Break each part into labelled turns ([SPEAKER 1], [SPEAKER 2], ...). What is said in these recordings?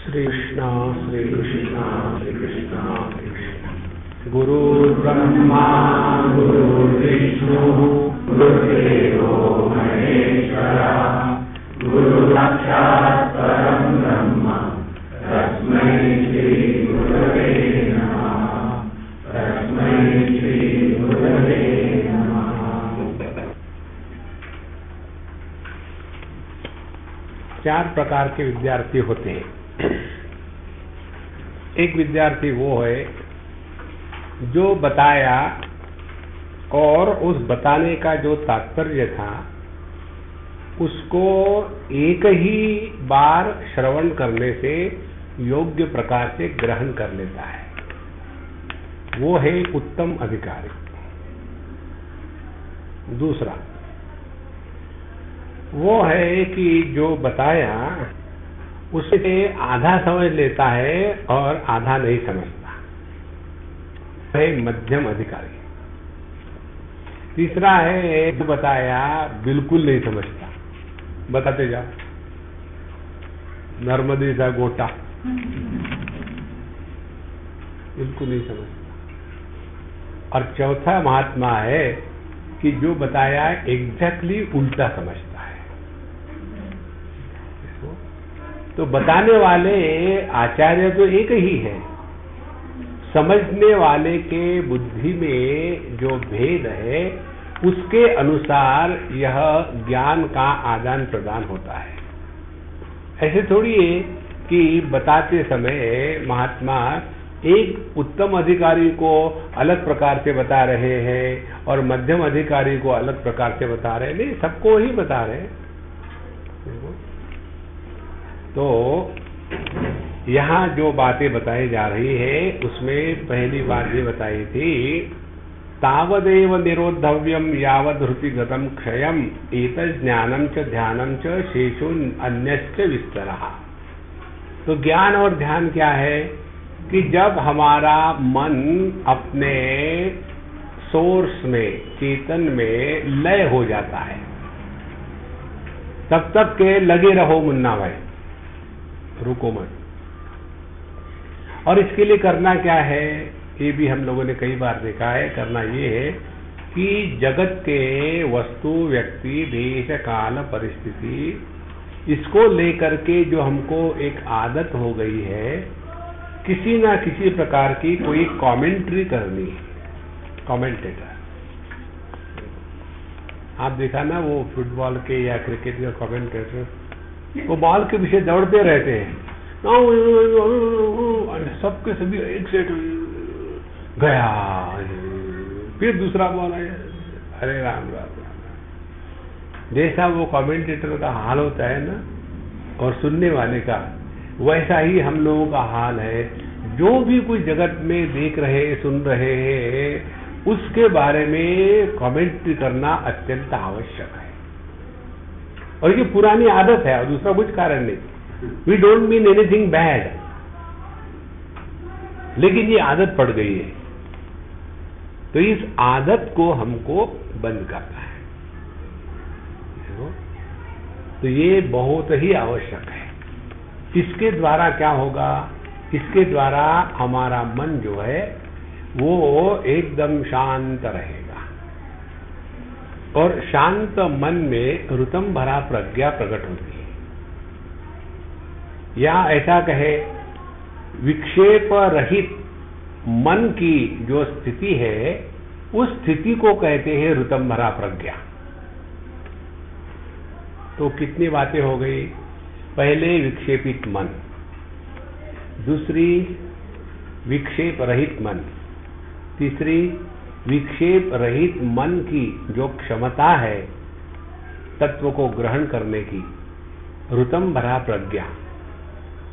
[SPEAKER 1] श्री कृष्ण श्री कृष्ण श्री कृष्ण श्री कृष्ण। गुरुर्ब्रह्मा गुरुर्विष्णु गुरुर्देवो महेश्वरः गुरुसाक्षात् परं ब्रह्म तस्मै श्री गुरवे नमः तस्मै श्री गुरवे नमः। चार प्रकार के विद्यार्थी होते हैं। एक विद्यार्थी वो है जो बताया और उस बताने का जो तात्पर्य था उसको एक ही बार श्रवण करने से योग्य प्रकार से ग्रहण कर लेता है, वो है उत्तम अधिकारी। दूसरा वो है कि जो बताया उसे आधा समझ लेता है और आधा नहीं समझता, है मध्यम अधिकारी। तीसरा है जो बताया बिल्कुल नहीं समझता, बताते जाओ नर्मदे सा गोटा, बिल्कुल नहीं समझता। और चौथा महात्मा है कि जो बताया एग्जैक्टली उल्टा समझता है। तो बताने वाले आचार्य तो एक ही है, समझने वाले के बुद्धि में जो भेद है उसके अनुसार यह ज्ञान का आदान प्रदान होता है। ऐसे थोड़ी है कि बताते समय महात्मा एक उत्तम अधिकारी को अलग प्रकार से बता रहे हैं और मध्यम अधिकारी को अलग प्रकार से बता रहे हैं, नहीं, सबको ही बता रहे हैं। तो यहाँ जो बातें बताई जा रही है उसमें पहली बात ये बताई थी, तावदेव निरोधव्यम यावद हृति गतम क्षयम एतत् ज्ञानम च ध्यानम च शेषो अन्यश्च विस्तरः। तो ज्ञान और ध्यान क्या है कि जब हमारा मन अपने सोर्स में, चेतन में लय हो जाता है, तब तक के लगे रहो मुन्ना भाई, रुको मत। और इसके लिए करना क्या है, ये भी हम लोगों ने कई बार देखा है। करना ये है कि जगत के वस्तु, व्यक्ति, देश, काल, परिस्थिति, इसको लेकर के जो हमको एक आदत हो गई है किसी ना किसी प्रकार की कोई कमेंट्री करनी है, कमेंटेटर। आप देखा ना वो फुटबॉल के या क्रिकेट का कमेंटेटर, वो बॉल के पीछे दौड़ते रहते हैं, सबके सभी एक सेट गया, फिर दूसरा बॉल आया, अरे राम राम राम। जैसा वो कमेंटेटर का हाल होता है ना और सुनने वाले का, वैसा ही हम लोगों का हाल है। जो भी कुछ जगत में देख रहे, सुन रहे हैं, उसके बारे में कमेंट्री करना अत्यंत आवश्यक है। और ये पुरानी आदत है और दूसरा कुछ कारण नहीं। We don't mean anything bad, लेकिन ये आदत पड़ गई है, तो इस आदत को हमको बंद करना है। तो ये बहुत ही आवश्यक है। इसके द्वारा क्या होगा, इसके द्वारा हमारा मन जो है वो एकदम शांत रहेगा और शांत मन में ऋतम भरा प्रज्ञा प्रकट होती है। या ऐसा कहे, विक्षेप रहित मन की जो स्थिति है उस स्थिति को कहते हैं ऋतम भरा प्रज्ञा। तो कितनी बातें हो गई। पहले विक्षेपित मन, दूसरी विक्षेप रहित मन, तीसरी विक्षेप रहित मन की जो क्षमता है तत्व को ग्रहण करने की, ऋतम भरा प्रज्ञा।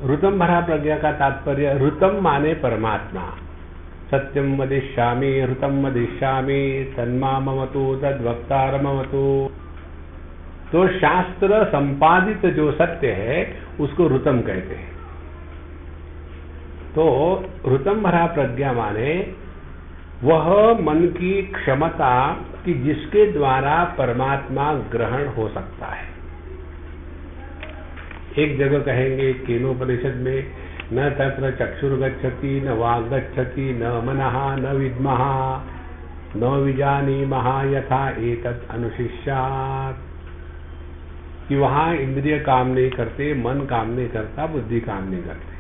[SPEAKER 1] ऋतम भरा प्रज्ञा का तात्पर्य, ऋतम माने परमात्मा, सत्यम वदिष्यामि ऋतम वदिष्यामि तन्मामवतु तद्वक्तारमवतु। तो शास्त्र संपादित जो सत्य है उसको ऋतम कहते हैं। तो ऋतम भरा प्रज्ञा माने वह मन की क्षमता कि जिसके द्वारा परमात्मा ग्रहण हो सकता है। एक जगह कहेंगे केनोपनिषद में न तत्र चक्षुर्गच्छति न वाग् गच्छति न मनः न विद्मः न विजानीमः यथा एतत् अनुशिष्यात्, कि वहाँ इंद्रिय काम नहीं करते, मन काम नहीं करता, बुद्धि काम नहीं करती।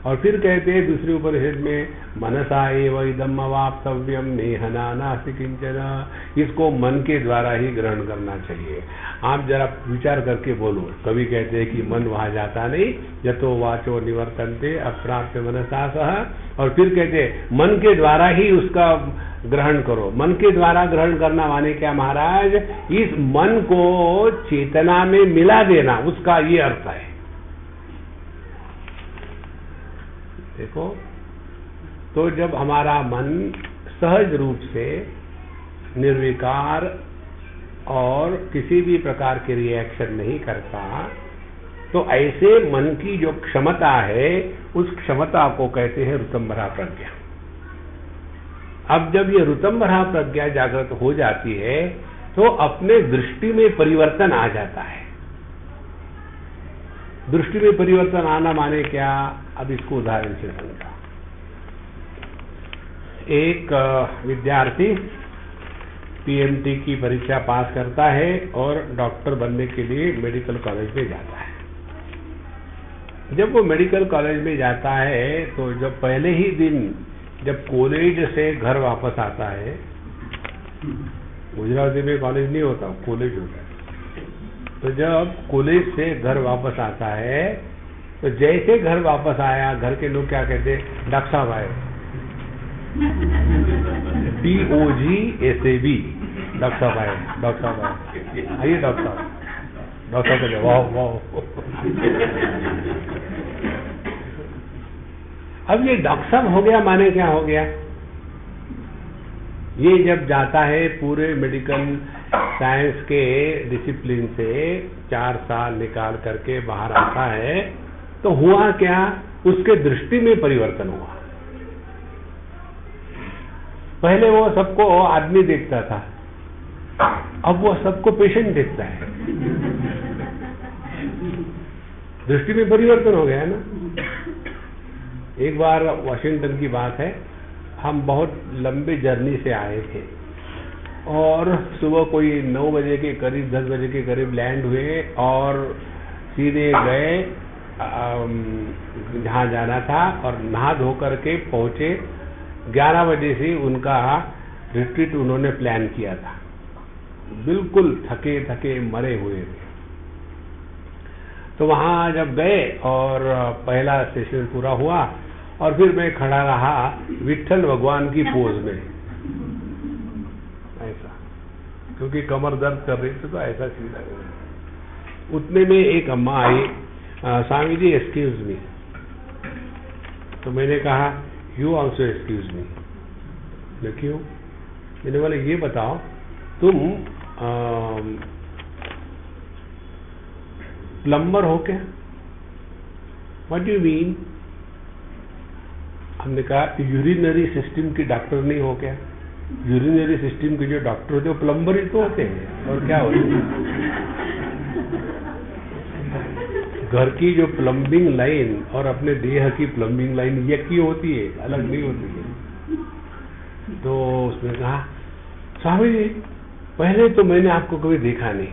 [SPEAKER 1] और फिर कहते हैं दूसरे उपनिषद में, मनसा एव इदम् अवाप्तव्यम नेह नास्ति किंचन, इसको मन के द्वारा ही ग्रहण करना चाहिए। आप जरा विचार करके बोलो, कभी कहते हैं कि मन वहां जाता नहीं, यतो वाचो निवर्तन्ते अप्राप्य मनसा सह, और फिर कहते हैं मन के द्वारा ही उसका ग्रहण करो। मन के द्वारा ग्रहण करना माने क्या महाराज? इस मन को चेतना में मिला देना, उसका ये अर्थ है। देखो, तो जब हमारा मन सहज रूप से निर्विकार और किसी भी प्रकार के रिएक्शन नहीं करता, तो ऐसे मन की जो क्षमता है, उस क्षमता को कहते हैं ऋतंभरा प्रज्ञा। अब जब ये ऋतंभरा प्रज्ञा जागृत हो जाती है, तो अपने दृष्टि में परिवर्तन आ जाता है। दृष्टि में परिवर्तन आना माने क्या? अब इसको उदाहरण से समझा। एक विद्यार्थी पीएमटी की परीक्षा पास करता है और डॉक्टर बनने के लिए मेडिकल कॉलेज में जाता है। जब वो मेडिकल कॉलेज में जाता है, तो जब पहले ही दिन जब कॉलेज से घर वापस आता है, गुजराती में कॉलेज नहीं होता, कॉलेज होता है, तो जब कॉलेज से घर वापस आता है, तो जैसे घर वापस आया, घर के लोग क्या कहते हैं? डॉक्टर साहब आए, DOGSAB, डॉक्टर साहब आए, डॉक्टर साहब आए, आइए डॉक्टर साहब। डॉक्टर साहब कहते वाह वाह। अब ये डॉक्टर साहब हो गया माने क्या हो गया? ये जब जाता है पूरे मेडिकल साइंस के डिसिप्लिन से 4 साल निकाल करके बाहर आता है, तो हुआ क्या? उसके दृष्टि में परिवर्तन हुआ। पहले वो सबको आदमी देखता था, अब वो सबको पेशेंट देखता है। दृष्टि में परिवर्तन हो गया ना। एक बार वाशिंगटन की बात है, हम बहुत लंबे जर्नी से आए थे और सुबह कोई 9 बजे के करीब, 10 बजे के करीब लैंड हुए और सीधे गए जहाँ जाना था, और नहा धो करके पहुंचे। 11 बजे से उनका रिट्रीट उन्होंने प्लान किया था। बिल्कुल थके थके मरे हुए थे। तो वहाँ जब गए और पहला सेशन पूरा हुआ, और फिर मैं खड़ा रहा विट्ठल भगवान की पोज में, ऐसा, क्योंकि कमर दर्द कर रही थी, तो ऐसा सीधा गया। उतने में एक अम्मा आई, स्वामी जी एक्सक्यूज मी। तो मैंने कहा यू ऑल्सो एक्सक्यूज मी। क्यों? मैंने बोला ये बताओ, तुम प्लम्बर हो क्या? What do you mean? हमने कहा यूरिनरी सिस्टम की डॉक्टर नहीं हो क्या? यूरिनरी सिस्टम के जो डॉक्टर होते हैं वो प्लम्बर ही तो होते हैं, और क्या होते हैं? घर की जो प्लम्बिंग लाइन और अपने देह की प्लम्बिंग लाइन एक ही होती है, अलग नहीं होती है। तो उसने कहा स्वामी जी, पहले तो मैंने आपको कभी देखा नहीं,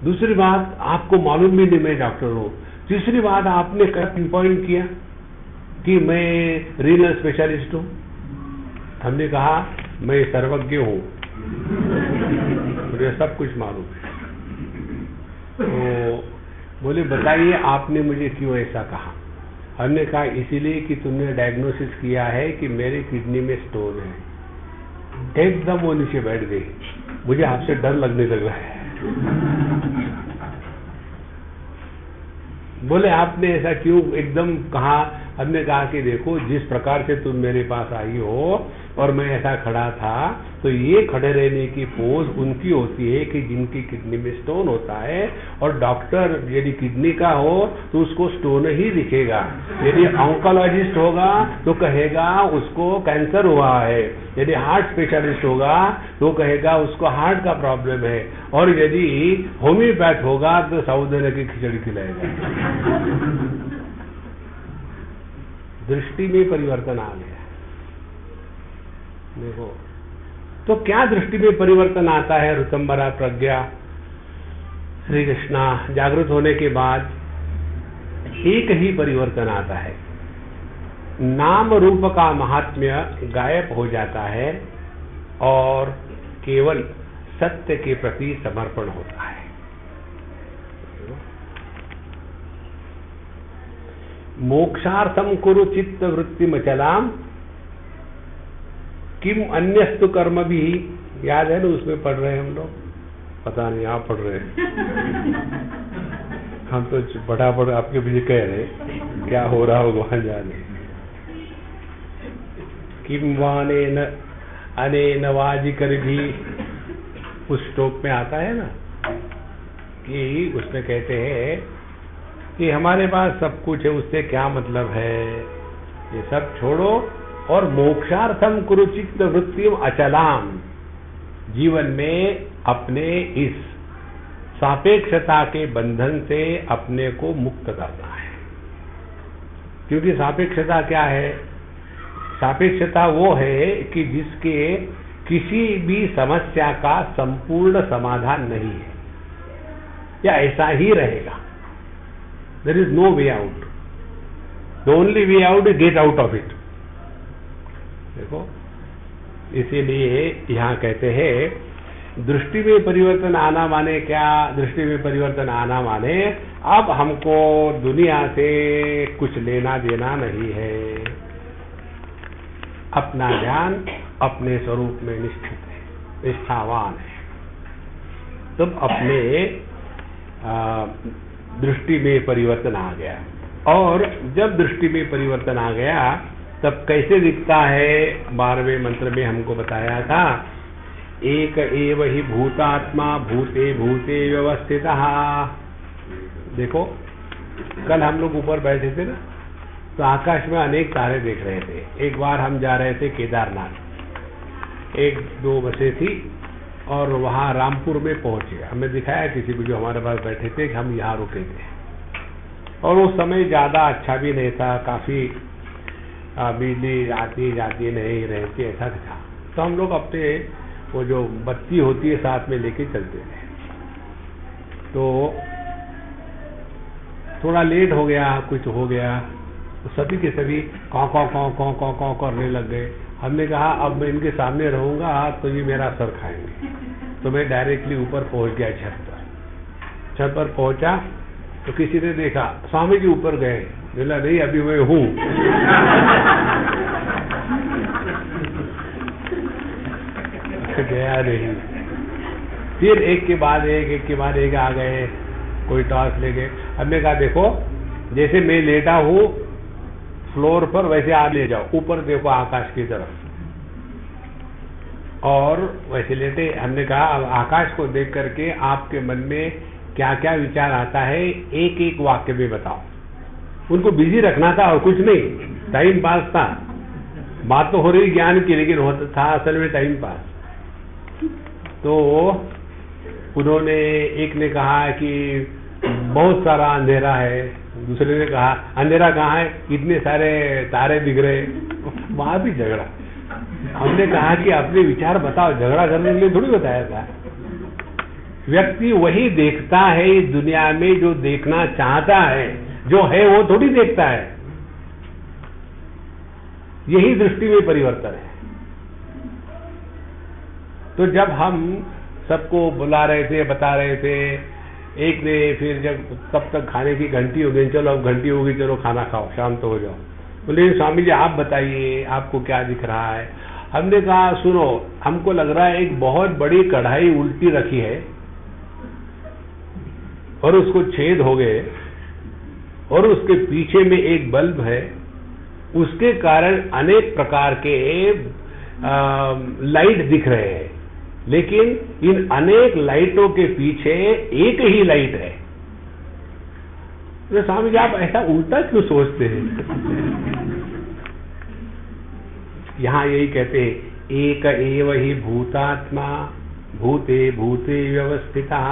[SPEAKER 1] दूसरी बात आपको मालूम भी नहीं मैं डॉक्टर हूँ, तीसरी बात आपने क्या पिन पॉइंट किया कि मैं रीनल स्पेशलिस्ट हूँ? हमने कहा मैं सर्वज्ञ हूँ, मुझे सब कुछ मालूम है। तो बोले बताइए आपने मुझे क्यों ऐसा कहा? हमने कहा इसीलिए कि तुमने डायग्नोसिस किया है कि मेरे किडनी में स्टोन है। एकदम वो नीचे बैठ गई, मुझे आपसे डर लगने लगा है। बोले आपने ऐसा क्यों एकदम कहा? हमने कहा कि देखो जिस प्रकार से तुम मेरे पास आई हो और मैं ऐसा खड़ा था, तो ये खड़े रहने की पोज उनकी होती है कि जिनकी किडनी में स्टोन होता है, और डॉक्टर यदि किडनी का हो तो उसको स्टोन ही दिखेगा, यदि ऑन्कोलॉजिस्ट होगा तो कहेगा उसको कैंसर हुआ है, यदि हार्ट स्पेशलिस्ट होगा तो कहेगा उसको हार्ट का प्रॉब्लम है, और यदि होम्योपैथ होगा तो साबुदाने की खिचड़ी खिलाएगा। दृष्टि में परिवर्तन आ गया। देखो, तो क्या दृष्टि में परिवर्तन आता है ऋतंबरा प्रज्ञा श्री कृष्णा जागृत होने के बाद? एक ही परिवर्तन आता है, नाम रूप का महात्म्य गायब हो जाता है और केवल सत्य के प्रति समर्पण होता है। मोक्षार्थम कुरु चित्त वृत्ति मचलाम किम अन्यस्तु कर्म भी। याद है ना, उसमें पढ़ रहे हैं हम लोग, पता नहीं आप पढ़ रहे हैं हम तो फटाफट आपके पीछे कह रहे हैं, क्या हो रहा होगा वहां जाने। किम वानेन अनेन वाजिकर भी, उस श्लोक में आता है ना कि उसमें कहते हैं कि हमारे पास सब कुछ है, उससे क्या मतलब है, ये सब छोड़ो और मोक्षार्थम कुरु चित्त वृत्तिम अचलाम, जीवन में अपने इस सापेक्षता के बंधन से अपने को मुक्त करना है। क्योंकि सापेक्षता क्या है? सापेक्षता वो है कि जिसके किसी भी समस्या का संपूर्ण समाधान नहीं है, या ऐसा ही रहेगा। There is no way out, the only way out is get out of it. देखो, इसीलिए यहां कहते हैं दृष्टि में परिवर्तन आना माने क्या? दृष्टि में परिवर्तन आना माने अब हमको दुनिया से कुछ लेना देना नहीं है, अपना ध्यान अपने स्वरूप में निष्ठित है, निष्ठावान है। तब अपने दृष्टि में परिवर्तन आ गया, और जब दृष्टि में परिवर्तन आ गया तब कैसे दिखता है? 12वें मंत्र में हमको बताया था, एक एव ही भूतात्मा भूते भूते व्यवस्थितः। देखो, कल हम लोग ऊपर बैठे थे ना, तो आकाश में अनेक तारे देख रहे थे। एक बार हम जा रहे थे केदारनाथ, 1-2 बसें थी और वहाँ रामपुर में पहुंचे। हमें दिखाया किसी को जो हमारे पास बैठे थे कि हम यहाँ रुके थे, और उस समय ज़्यादा अच्छा भी नहीं था, काफ़ी बिजली आती जाती नहीं रहती, ऐसा था। तो हम लोग अपने वो जो बत्ती होती है साथ में लेके चलते थे। तो थोड़ा लेट हो गया, कुछ हो गया, तो सभी के सभी कौं कौं कौं कौं कौं कौं करने लग गए। हमने कहा अब मैं इनके सामने रहूंगा तो ये मेरा सर खाएंगे। तो मैं डायरेक्टली ऊपर पहुंच गया छत पर पहुंचा तो किसी ने देखा स्वामी जी ऊपर गए, बोला नहीं अभी मैं हूं गया नहीं। फिर एक के बाद एक आ गए, कोई टॉर्च ले गए। हमने कहा देखो जैसे मैं लेटा हूं फ्लोर पर वैसे आप ले जाओ, ऊपर देखो आकाश की तरफ, और वैसे लेटे। हमने कहा अब आकाश को देख करके आपके मन में क्या क्या विचार आता है एक एक वाक्य में बताओ। उनको बिजी रखना था और कुछ नहीं, टाइम पास था। बात तो हो रही ज्ञान की, लेकिन होता था असल में टाइम पास। तो उन्होंने, एक ने कहा कि बहुत सारा अंधेरा है, दूसरे ने कहा अंधेरा कहाँ है, इतने सारे तारे दिख रहे। वहां भी झगड़ा। हमने कहा कि अपने विचार बताओ, झगड़ा करने के लिए थोड़ी बताया था। व्यक्ति वही देखता है इस दुनिया में जो देखना चाहता है, जो है वो थोड़ी देखता है। यही दृष्टि में परिवर्तन है। तो जब हम सबको बुला रहे थे, बता रहे थे, एक ने फिर जब तब तक खाने की घंटी हो गई, चलो अब घंटी होगी, चलो खाना खाओ, शांत हो जाओ। बोले स्वामी जी आप बताइए आपको क्या दिख रहा है। हमने कहा सुनो, हमको लग रहा है एक बहुत बड़ी कढ़ाई उल्टी रखी है और उसको छेद हो गए, और उसके पीछे में एक बल्ब है, उसके कारण अनेक प्रकार के लाइट दिख रहे हैं, लेकिन इन अनेक लाइटों के पीछे एक ही लाइट है। तो स्वामी जी आप ऐसा उल्टा क्यों सोचते हैं? यहां यही कहते हैं एक एव ही भूतात्मा भूते भूते व्यवस्थितः।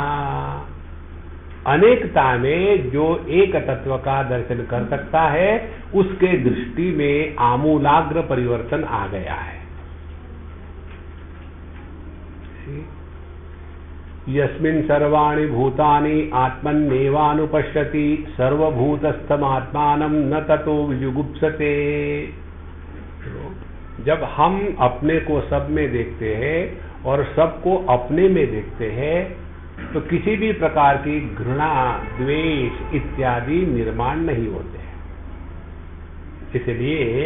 [SPEAKER 1] अनेकता में जो एक तत्व का दर्शन कर सकता है, उसके दृष्टि में आमूलाग्र परिवर्तन आ गया है। यस्मिन् सर्वाणि भूतानि आत्मन्नेवानुपश्यति सर्वभूतस्थमात्मानं न ततो विजुगुप्सते। जब हम अपने को सब में देखते हैं और सबको अपने में देखते हैं, तो किसी भी प्रकार की घृणा, द्वेष इत्यादि निर्माण नहीं होते हैं। इसलिए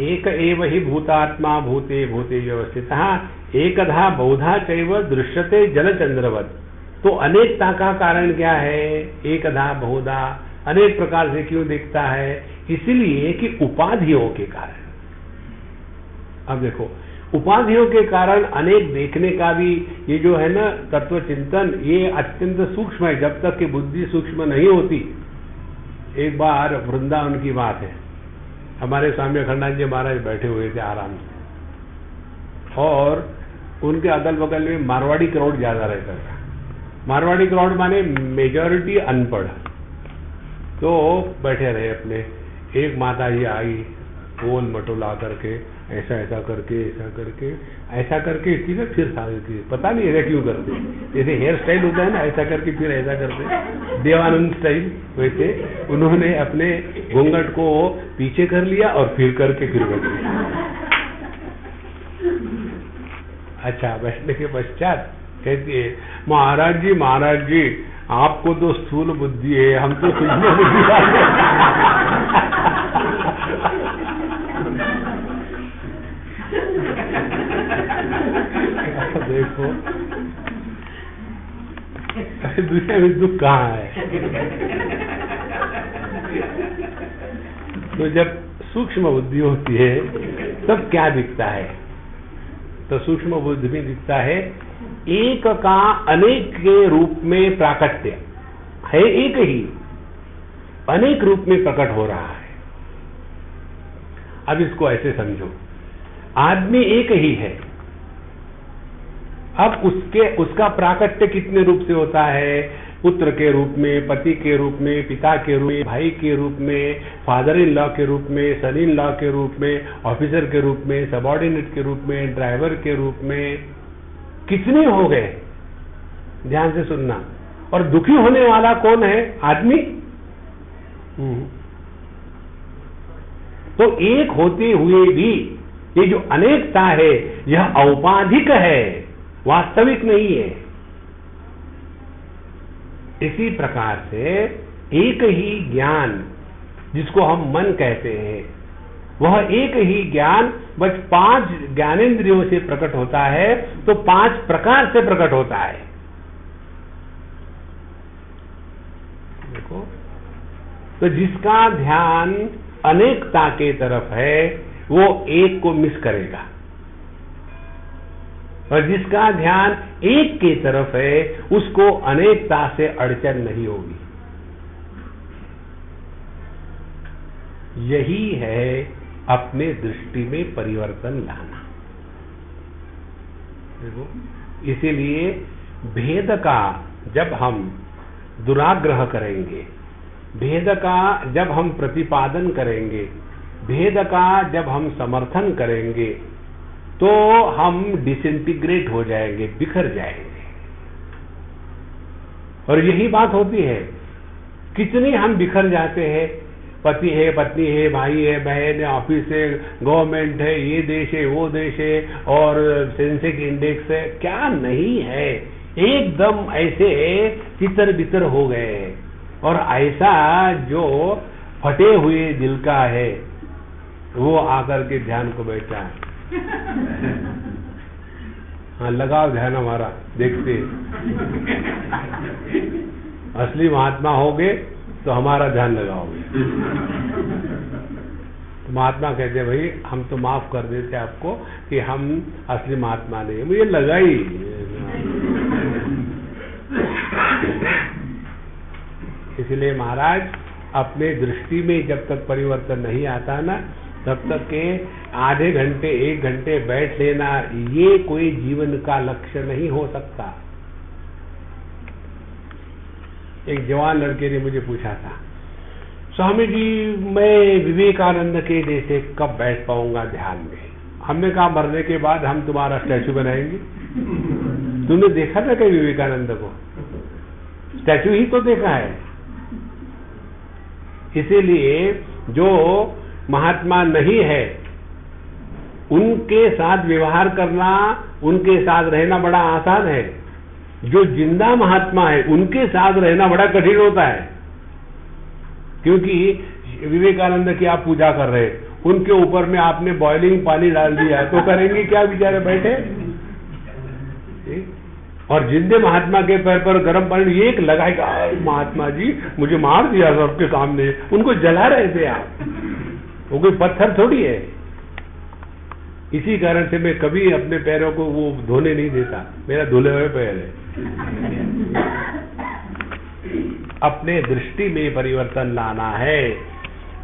[SPEAKER 1] एक एव ही भूतात्मा भूते भूते व्यवस्थितः एकधा बहुधा चैव दृश्यते जलचंद्रवत। तो अनेकता का कारण क्या है? एकधा बहुधा अनेक प्रकार से क्यों दिखता है? इसलिए कि उपाधियों के कारण। अब देखो, उपाधियों के कारण अनेक देखने का भी ये जो है ना तत्व चिंतन, ये अत्यंत सूक्ष्म है। जब तक कि बुद्धि सूक्ष्म नहीं होती। एक बार वृंदावन की बात है, हमारे स्वामी अखंडानंद जी महाराज बैठे हुए थे आराम से, और उनके अगल बगल में मारवाड़ी क्राउड ज्यादा रहता था। मारवाड़ी क्राउड माने मेजॉरिटी अनपढ़। तो बैठे रहे अपने। एक माता जी आई, गोल मटोला करके, ऐसा ऐसा करके, ऐसा करके, ऐसा करके थी ना, फिर थी, पता नहीं ऐसा क्यों करते, जैसे हेयर स्टाइल होता है ना, ऐसा करके फिर ऐसा करते, देवानंद स्टाइल। वैसे उन्होंने अपने घूंघट को पीछे कर लिया और फिर करके फिर बैठ गए। अच्छा, बैठने के पश्चात कहती है, महाराज जी आपको तो स्थूल बुद्धि है, हम तो सूक्ष्म बुद्धि वाले। देखो दुनिया में दुख कहाँ है। तो जब सूक्ष्म बुद्धि होती है तब क्या दिखता है? तो सूक्ष्म बुद्धि में दिखता है एक का अनेक के रूप में प्राकट्य है। एक ही अनेक रूप में प्रकट हो रहा है। अब इसको ऐसे समझो, आदमी एक ही है। अब उसका प्राकट्य कितने रूप से होता है? पुत्र के रूप में, पति के रूप में, पिता के रूप में, भाई के रूप में, फादर इन लॉ के रूप में, सन इन लॉ के रूप में, ऑफिसर के रूप में, सबऑर्डिनेट के रूप में, ड्राइवर के रूप में। कितने हो गए? ध्यान से सुनना। और दुखी होने वाला कौन है? आदमी। तो एक होते हुए भी ये जो अनेकता है यह औपाधिक है, वास्तविक नहीं है। इसी प्रकार से एक ही ज्ञान जिसको हम मन कहते हैं, वह एक ही ज्ञान बस 5 ज्ञानेंद्रियों से प्रकट होता है, तो 5 प्रकार से प्रकट होता है। देखो, तो जिसका ध्यान अनेकता के तरफ है वो एक को मिस करेगा, और जिसका ध्यान एक के तरफ है उसको अनेकता से अड़चन नहीं होगी। यही है अपने दृष्टि में परिवर्तन लाना। देखो, इसीलिए भेद का जब हम दुराग्रह करेंगे, भेद का जब हम प्रतिपादन करेंगे, भेद का जब हम समर्थन करेंगे, तो हम डिसइंटीग्रेट हो जाएंगे, बिखर जाएंगे। और यही बात होती है, कितने हम बिखर जाते हैं। पति है, पत्नी है, भाई है, बहन है, ऑफिस है, गवर्नमेंट है, ये देश है, वो देश है, और सेंसेक्स इंडेक्स है, क्या नहीं है। एकदम ऐसे तितर बितर हो गए। और ऐसा जो फटे हुए दिल का है वो आकर के ध्यान को बैठा है। हाँ, लगाओ ध्यान हमारा, देखते असली महात्मा होगे तो हमारा ध्यान लगाओगे। तो महात्मा कहते हैं, भाई हम तो माफ कर देते आपको कि हम असली महात्मा नहीं। मुझे लगा ही। इसलिए महाराज अपने दृष्टि में जब तक परिवर्तन नहीं आता ना, तब तक के आधे घंटे 1 घंटे बैठ लेना ये कोई जीवन का लक्ष्य नहीं हो सकता। एक जवान लड़के ने मुझे पूछा था, स्वामी जी मैं विवेकानंद के जैसे कब बैठ पाऊंगा ध्यान में? हमने कहा मरने के बाद हम तुम्हारा स्टैचू बनाएंगे। तुमने देखा था क्या विवेकानंद को? स्टैचू ही तो देखा है। इसीलिए जो महात्मा नहीं है उनके साथ व्यवहार करना, उनके साथ रहना बड़ा आसान है। जो जिंदा महात्मा है उनके साथ रहना बड़ा कठिन होता है। क्योंकि विवेकानंद की आप पूजा कर रहे, उनके ऊपर में आपने बॉइलिंग पानी डाल दिया तो करेंगे क्या बेचारे बैठे? और जिंदे महात्मा के पैर पर गर्म पानी एक लगाएगा, महात्मा जी मुझे मार दिया सबके सामने, उनको जला रहे थे आप, वो कोई पत्थर थोड़ी है। इसी कारण से मैं कभी अपने पैरों को वो धोने नहीं देता, मेरा धुले हुए पैर है। अपने दृष्टि में परिवर्तन लाना है।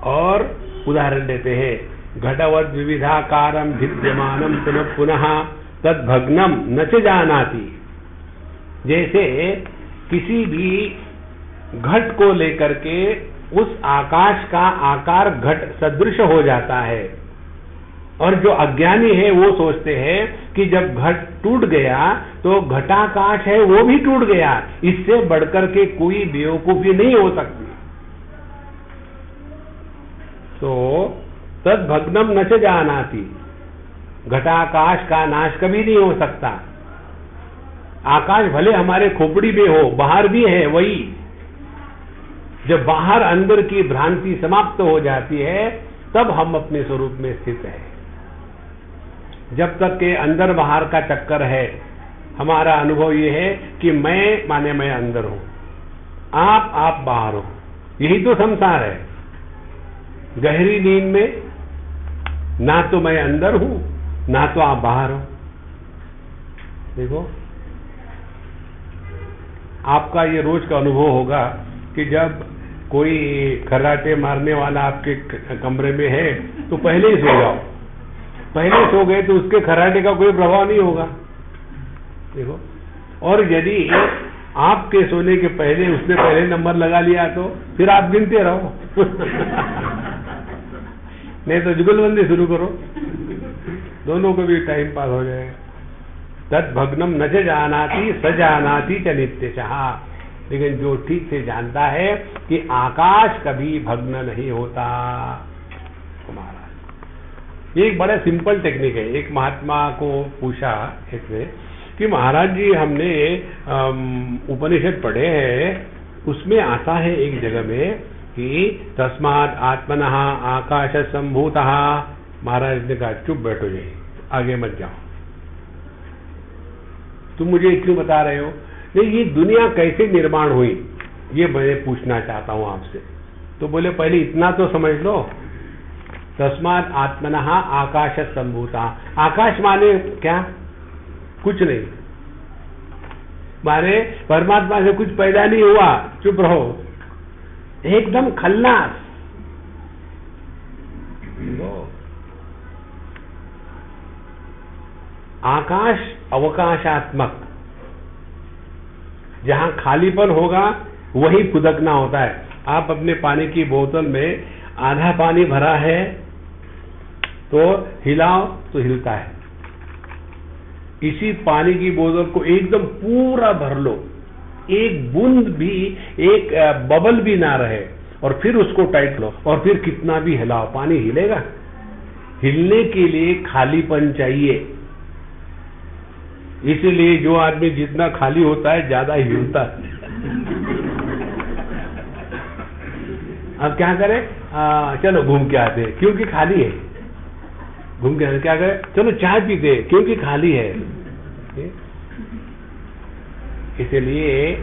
[SPEAKER 1] और उदाहरण देते हैं, घटवद विविधाकारम भिद्यमानम पुनः पुनः तद्भग्नम न च जानाति। जैसे किसी भी घट को लेकर के उस आकाश का आकार घट सदृश हो जाता है, और जो अज्ञानी है वो सोचते हैं कि जब घट टूट गया तो घटाकाश है वो भी टूट गया, इससे बढ़कर के कोई बेवकूफी नहीं हो सकती। तो तद्भग्नम न च जानाति, घटाकाश का नाश कभी नहीं हो सकता। आकाश भले हमारे खोपड़ी में हो, बाहर भी है वही। जब बाहर अंदर की भ्रांति समाप्त हो जाती है तब हम अपने स्वरूप में स्थित है। जब तक के अंदर बाहर का चक्कर है, हमारा अनुभव यह है कि मैं माने मैं अंदर हूं, आप बाहर हो। यही तो संसार है। गहरी नींद में ना तो मैं अंदर हूं ना तो आप बाहर हो। देखो, आपका ये रोज का अनुभव होगा कि जब कोई खर्राटे मारने वाला आपके कमरे में है तो पहले ही सो जाओ। पहले सो गए तो उसके खर्राटे का कोई प्रभाव नहीं होगा। देखो, और यदि आपके सोने के पहले उसने पहले नंबर लगा लिया तो फिर आप गिनते रहो। नहीं तो जुगलबंदी शुरू करो, दोनों को भी टाइम पास हो जाएगा। तद्भग्नम न च जानाति स जानाति च नित्यशः। लेकिन जो ठीक से जानता है कि आकाश कभी भग्न नहीं होता। ये एक बड़ा सिंपल टेक्निक है। एक महात्मा को पूछा इसने कि महाराज जी हमने उपनिषद पढ़े हैं, उसमें आता है एक जगह में कि तस्मात् आत्मनः आकाश संभूतः। महाराज ने कहा चुप बैठो जी, आगे मत जाओ, तुम मुझे क्यों बता रहे हो? नहीं, ये दुनिया कैसे निर्माण हुई ये मैं पूछना चाहता हूं आपसे। तो बोले पहले इतना तो समझ लो, तस्मात् आत्मनः आकाश संभूतः। आकाश माने क्या? कुछ नहीं, माने परमात्मा से कुछ पैदा नहीं हुआ। चुप रहो, एकदम खल्लास। आकाश अवकाशात्मक, जहां खालीपन होगा वही फुदकना होता है। आप अपने पानी की बोतल में आधा पानी भरा है तो हिलाओ तो हिलता है। इसी पानी की बोतल को एकदम पूरा भर लो, एक बूंद भी, एक बबल भी ना रहे, और फिर उसको टाइट लो और फिर कितना भी हिलाओ, पानी हिलेगा? हिलने के लिए खालीपन चाहिए। इसीलिए जो आदमी जितना खाली होता है ज्यादा हिलता है। अब क्या करें? चलो घूम के आते हैं क्योंकि खाली है। घूम के आते क्या करें? चलो चाय पीते क्योंकि खाली है। इसलिए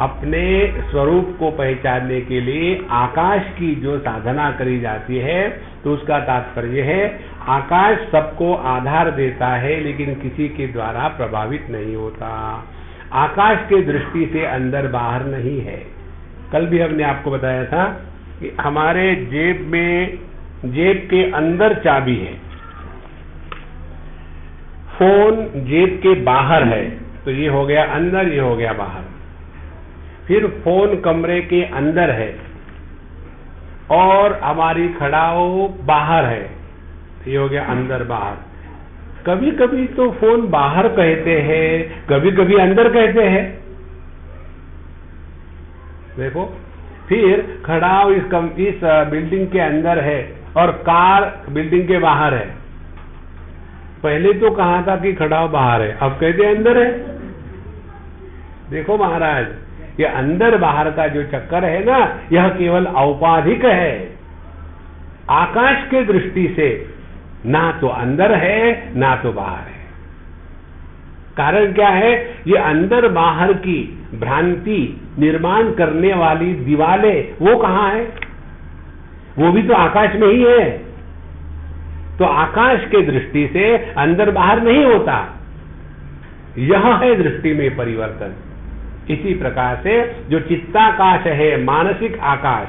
[SPEAKER 1] अपने स्वरूप को पहचानने के लिए आकाश की जो साधना करी जाती है तो उसका तात्पर्य है आकाश सबको आधार देता है लेकिन किसी के द्वारा प्रभावित नहीं होता। आकाश के दृष्टि से अंदर बाहर नहीं है। कल भी हमने आपको बताया था कि हमारे जेब के अंदर चाबी है, फोन जेब के बाहर है, तो ये हो गया अंदर, ये हो गया बाहर। फिर फोन कमरे के अंदर है और हमारी खड़ाऊ बाहर है। ये हो गया अंदर बाहर। कभी कभी तो फोन बाहर कहते हैं, कभी कभी अंदर कहते हैं। देखो, फिर खड़ाऊ इस बिल्डिंग के अंदर है और कार बिल्डिंग के बाहर है। पहले तो कहा था कि खड़ाऊ बाहर है, अब कहते हैं अंदर है। देखो महाराज, ये अंदर बाहर का जो चक्कर है ना, यह केवल औपाधिक है। आकाश के दृष्टि से ना तो अंदर है ना तो बाहर है। कारण क्या है? ये अंदर बाहर की भ्रांति निर्माण करने वाली दीवारें वो कहां है? वो भी तो आकाश में ही है। तो आकाश के दृष्टि से अंदर बाहर नहीं होता। यह है दृष्टि में परिवर्तन। इसी प्रकार से जो चित्ताकाश है, मानसिक आकाश,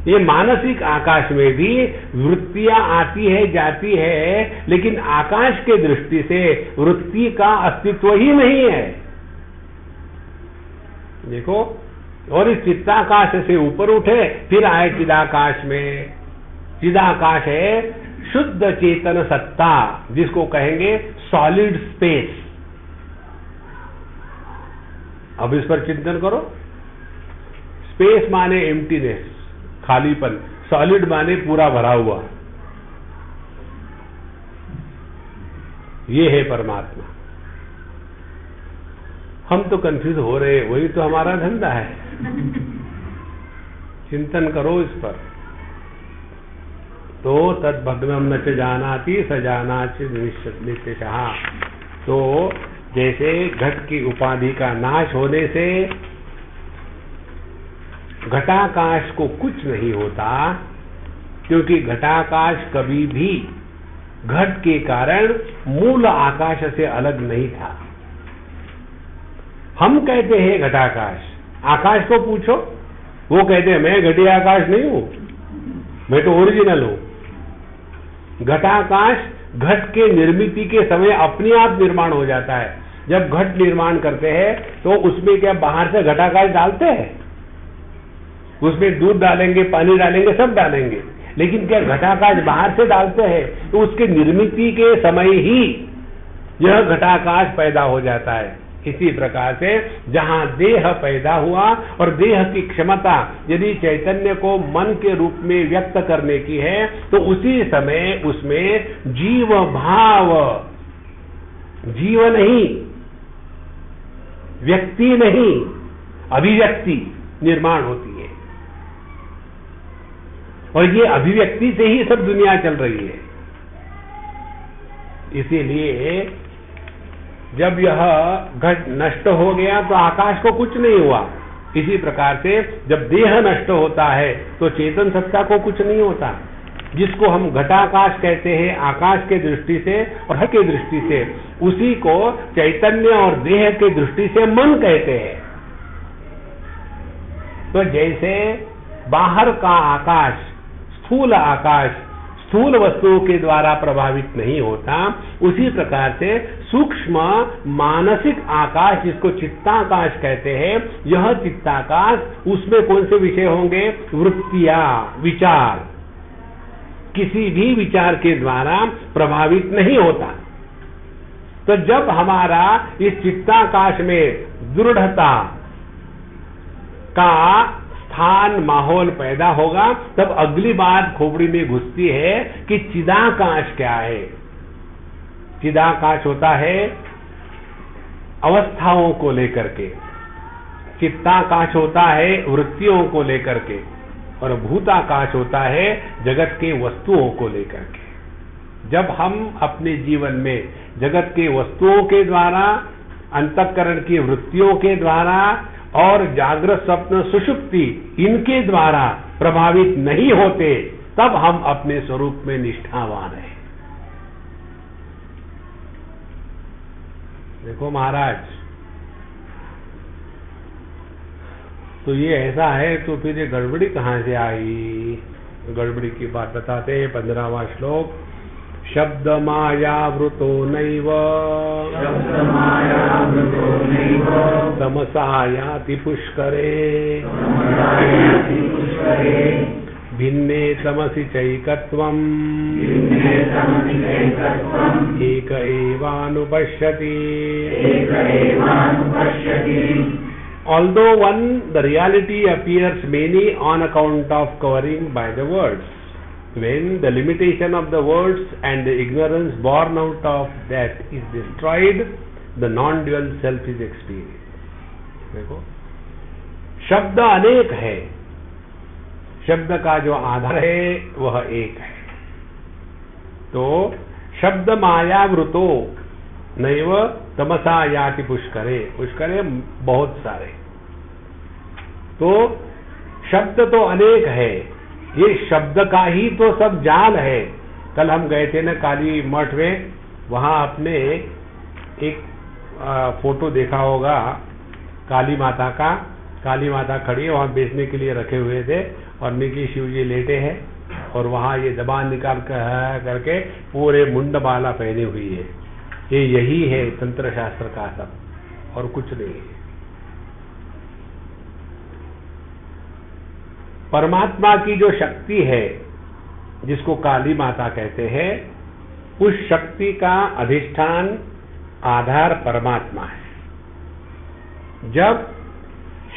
[SPEAKER 1] ये मानसिक आकाश में भी वृत्तियां आती है जाती है, लेकिन आकाश के दृष्टि से वृत्ति का अस्तित्व ही नहीं है। देखो, और इस चित्ताकाश से ऊपर उठे फिर आए चिदाकाश में। चिदाकाश है शुद्ध चेतन सत्ता, जिसको कहेंगे सॉलिड स्पेस। अब इस पर चिंतन करो। स्पेस माने एम्प्टीनेस, खालीपन, सॉलिड माने पूरा भरा हुआ। ये है परमात्मा। हम तो कंफ्यूज हो रहे, वही तो हमारा धंधा है। चिंतन करो इस पर। तो तद भगवम न च जानाति स जानाति नित्यशः। तो जैसे घट की उपाधि का नाश होने से घटाकाश को कुछ नहीं होता, क्योंकि घटाकाश कभी भी घट के कारण मूल आकाश से अलग नहीं था। हम कहते हैं घटाकाश, आकाश को पूछो, वो कहते हैं मैं घटी आकाश नहीं हूं, मैं तो ओरिजिनल हूं। घटाकाश घट के निर्मिति के समय अपने आप निर्माण हो जाता है। जब घट निर्माण करते हैं तो उसमें क्या बाहर से घटाकाश डालते हैं? उसमें दूध डालेंगे, पानी डालेंगे, सब डालेंगे, लेकिन क्या घटाकाश बाहर से डालते हैं? तो उसके निर्मिति के समय ही यह घटाकाश पैदा हो जाता है। इसी प्रकार से जहां देह पैदा हुआ और देह की क्षमता यदि चैतन्य को मन के रूप में व्यक्त करने की है, तो उसी समय उसमें जीव भाव, जीव नहीं, व्यक्ति नहीं, अभिव्यक्ति निर्माण होती है। और ये अभिव्यक्ति से ही सब दुनिया चल रही है। इसीलिए जब यह घट नष्ट हो गया तो आकाश को कुछ नहीं हुआ। इसी प्रकार से जब देह नष्ट होता है तो चेतन सत्ता को कुछ नहीं होता। जिसको हम घटाकाश कहते हैं आकाश के दृष्टि से और हट के दृष्टि से, उसी को चैतन्य और देह के दृष्टि से मन कहते हैं। तो जैसे बाहर का आकाश, स्थूल वस्तुओं के द्वारा प्रभावित नहीं होता, उसी प्रकार से सूक्ष्म मानसिक आकाश, जिसको चित्ताकाश कहते हैं, यह चित्ताकाश, उसमें कौन से विषय होंगे? वृत्तियां, विचार, किसी भी विचार के द्वारा प्रभावित नहीं होता। तो जब हमारा इस चित्ताकाश में दृढ़ता का स्थान, माहौल पैदा होगा, तब अगली बात खोपड़ी में घुसती है कि चिदाकाश क्या है। चिदाकाश होता है अवस्थाओं को लेकर के, चित्ताकाश होता है वृत्तियों को लेकर के, और भूताकाश होता है जगत के वस्तुओं को लेकर के। जब हम अपने जीवन में जगत के वस्तुओं के द्वारा, अंतःकरण की वृत्तियों के द्वारा और जागृत स्वप्न सुषुप्ति इनके द्वारा प्रभावित नहीं होते, तब हम अपने स्वरूप में निष्ठावान हैं। देखो महाराज, तो ये ऐसा है, तो फिर ये गड़बड़ी कहां से आई? गड़बड़ी की बात बताते हैं। 15वां श्लोक, शब्दमायावृतो नैव तमसा याति पुष्करे भिन्ने तमसि चैकत्वम् एक एवानुपश्यति. Although the reality appears many on account of covering by the words, when the limitation of the words and the ignorance born out of that is destroyed, the non-dual self is experienced. देखो, शब्द अनेक है, शब्द का जो आधार है वह एक है. तो शब्द मायावृतो नैव तमसा याति पुष्करे. पुष्करे बहुत सारे. तो शब्द तो अनेक है, ये शब्द का ही तो सब जाल है. कल हम गए थे ना काली मठ में, वहां आपने एक फोटो देखा होगा काली माता का. काली माता खड़ी है, वहां बेचने के लिए रखे हुए थे और नीचे शिव जी लेटे हैं और वहां ये जबान निकाल करके पूरे मुंड माला पहनी हुई है. ये यही है तंत्र शास्त्र का सब और कुछ नहीं है. परमात्मा की जो शक्ति है जिसको काली माता कहते हैं, उस शक्ति का अधिष्ठान आधार परमात्मा है. जब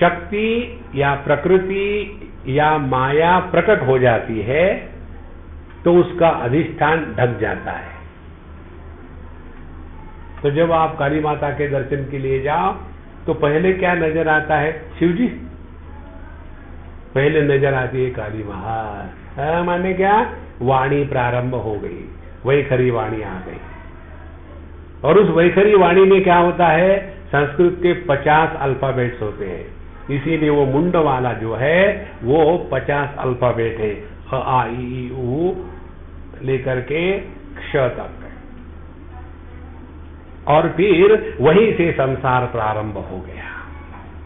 [SPEAKER 1] शक्ति या प्रकृति या माया प्रकट हो जाती है तो उसका अधिष्ठान ढक जाता है. तो जब आप काली माता के दर्शन के लिए जाओ तो पहले क्या नजर आता है? शिव जी. पहले नजर आती है काली माँ. माने क्या? वाणी प्रारंभ हो गई, वैखरी वाणी आ गई. और उस वैखरी वाणी में क्या होता है? संस्कृत के 50 अल्फाबेट्स होते हैं. इसीलिए वो मुंड वाला जो है वो 50 अल्फाबेट है, आ ई उ लेकर के क्ष तक. और फिर वहीं से संसार प्रारंभ हो गया.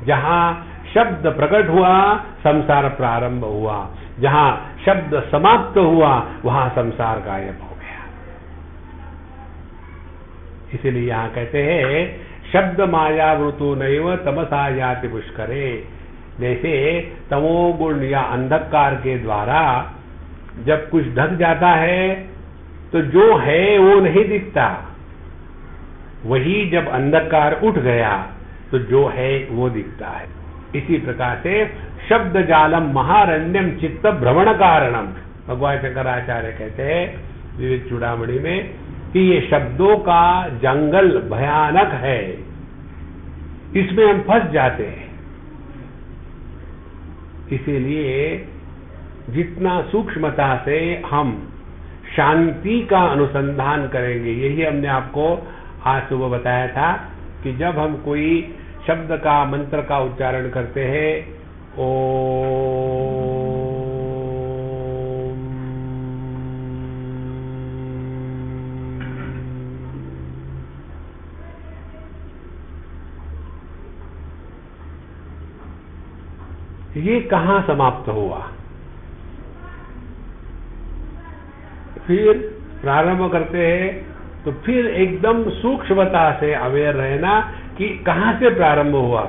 [SPEAKER 1] जहां शब्द प्रकट हुआ संसार प्रारंभ हुआ, जहां शब्द समाप्त हुआ वहां संसार गायब हो गया. इसीलिए यहां कहते हैं शब्द मायावृतो नैव तमसा याति पुष्करे. जैसे तमोगुण या अंधकार के द्वारा जब कुछ ढक जाता है तो जो है वो नहीं दिखता. वही जब अंधकार उठ गया तो जो है वो दिखता है. इसी प्रकार से शब्द जालम महारण्यम चित्त भ्रमण कारणम. भगवान शंकराचार्य कहते हैं विवेक चूड़ामणि में कि ये शब्दों का जंगल भयानक है, इसमें हम फंस जाते हैं. इसीलिए जितना सूक्ष्मता से हम शांति का अनुसंधान करेंगे, यही हमने आपको आज सुबह बताया था कि जब हम कोई शब्द का मंत्र का उच्चारण करते हैं, ओम, ये कहां समाप्त हुआ? फिर प्रारंभ करते हैं तो फिर एकदम सूक्ष्मता से अवेयर रहना कि कहां से प्रारंभ हुआ.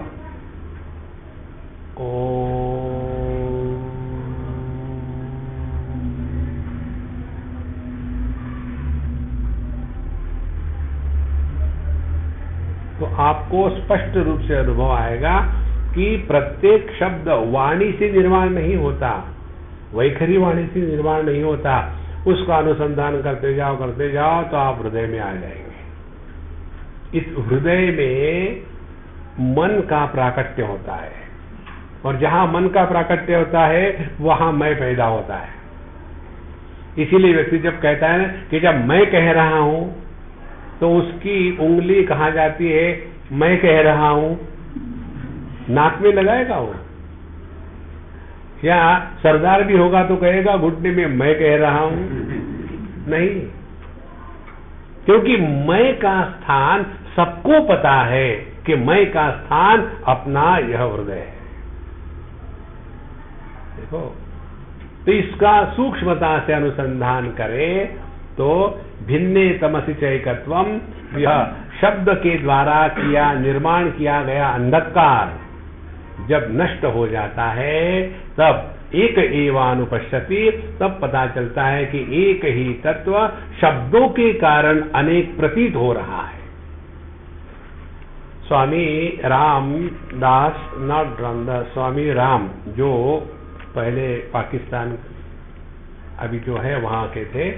[SPEAKER 1] तो आपको स्पष्ट रूप से अनुभव आएगा कि प्रत्येक शब्द वाणी से निर्माण नहीं होता, वैखरी वाणी से निर्माण नहीं होता. उसका अनुसंधान करते जाओ तो आप हृदय में आ जाएंगे. इस हृदय में मन का प्राकट्य होता है और जहां मन का प्राकट्य होता है वहां मैं पैदा होता है. इसीलिए व्यक्ति जब कहता है कि जब मैं कह रहा हूं तो उसकी उंगली कहां जाती है? मैं कह रहा हूं नाक में लगाएगा वो, या सरदार भी होगा तो कहेगा घुटने में मैं कह रहा हूं? नहीं, क्योंकि मैं का स्थान सबको पता है कि मैं का स्थान अपना यह हृदय है. देखो, तो इसका सूक्ष्मता से अनुसंधान करें तो भिन्ने तमसि चैकत्वम, यह शब्द के द्वारा निर्माण किया गया अंधकार जब नष्ट हो जाता है तब एक एवानुपश्यति, तब पता चलता है कि एक ही तत्व शब्दों के कारण अनेक प्रतीत हो रहा है। स्वामी रामदास, नॉट रामदास, स्वामी राम, जो पहले पाकिस्तान अभी जो है वहां के थे,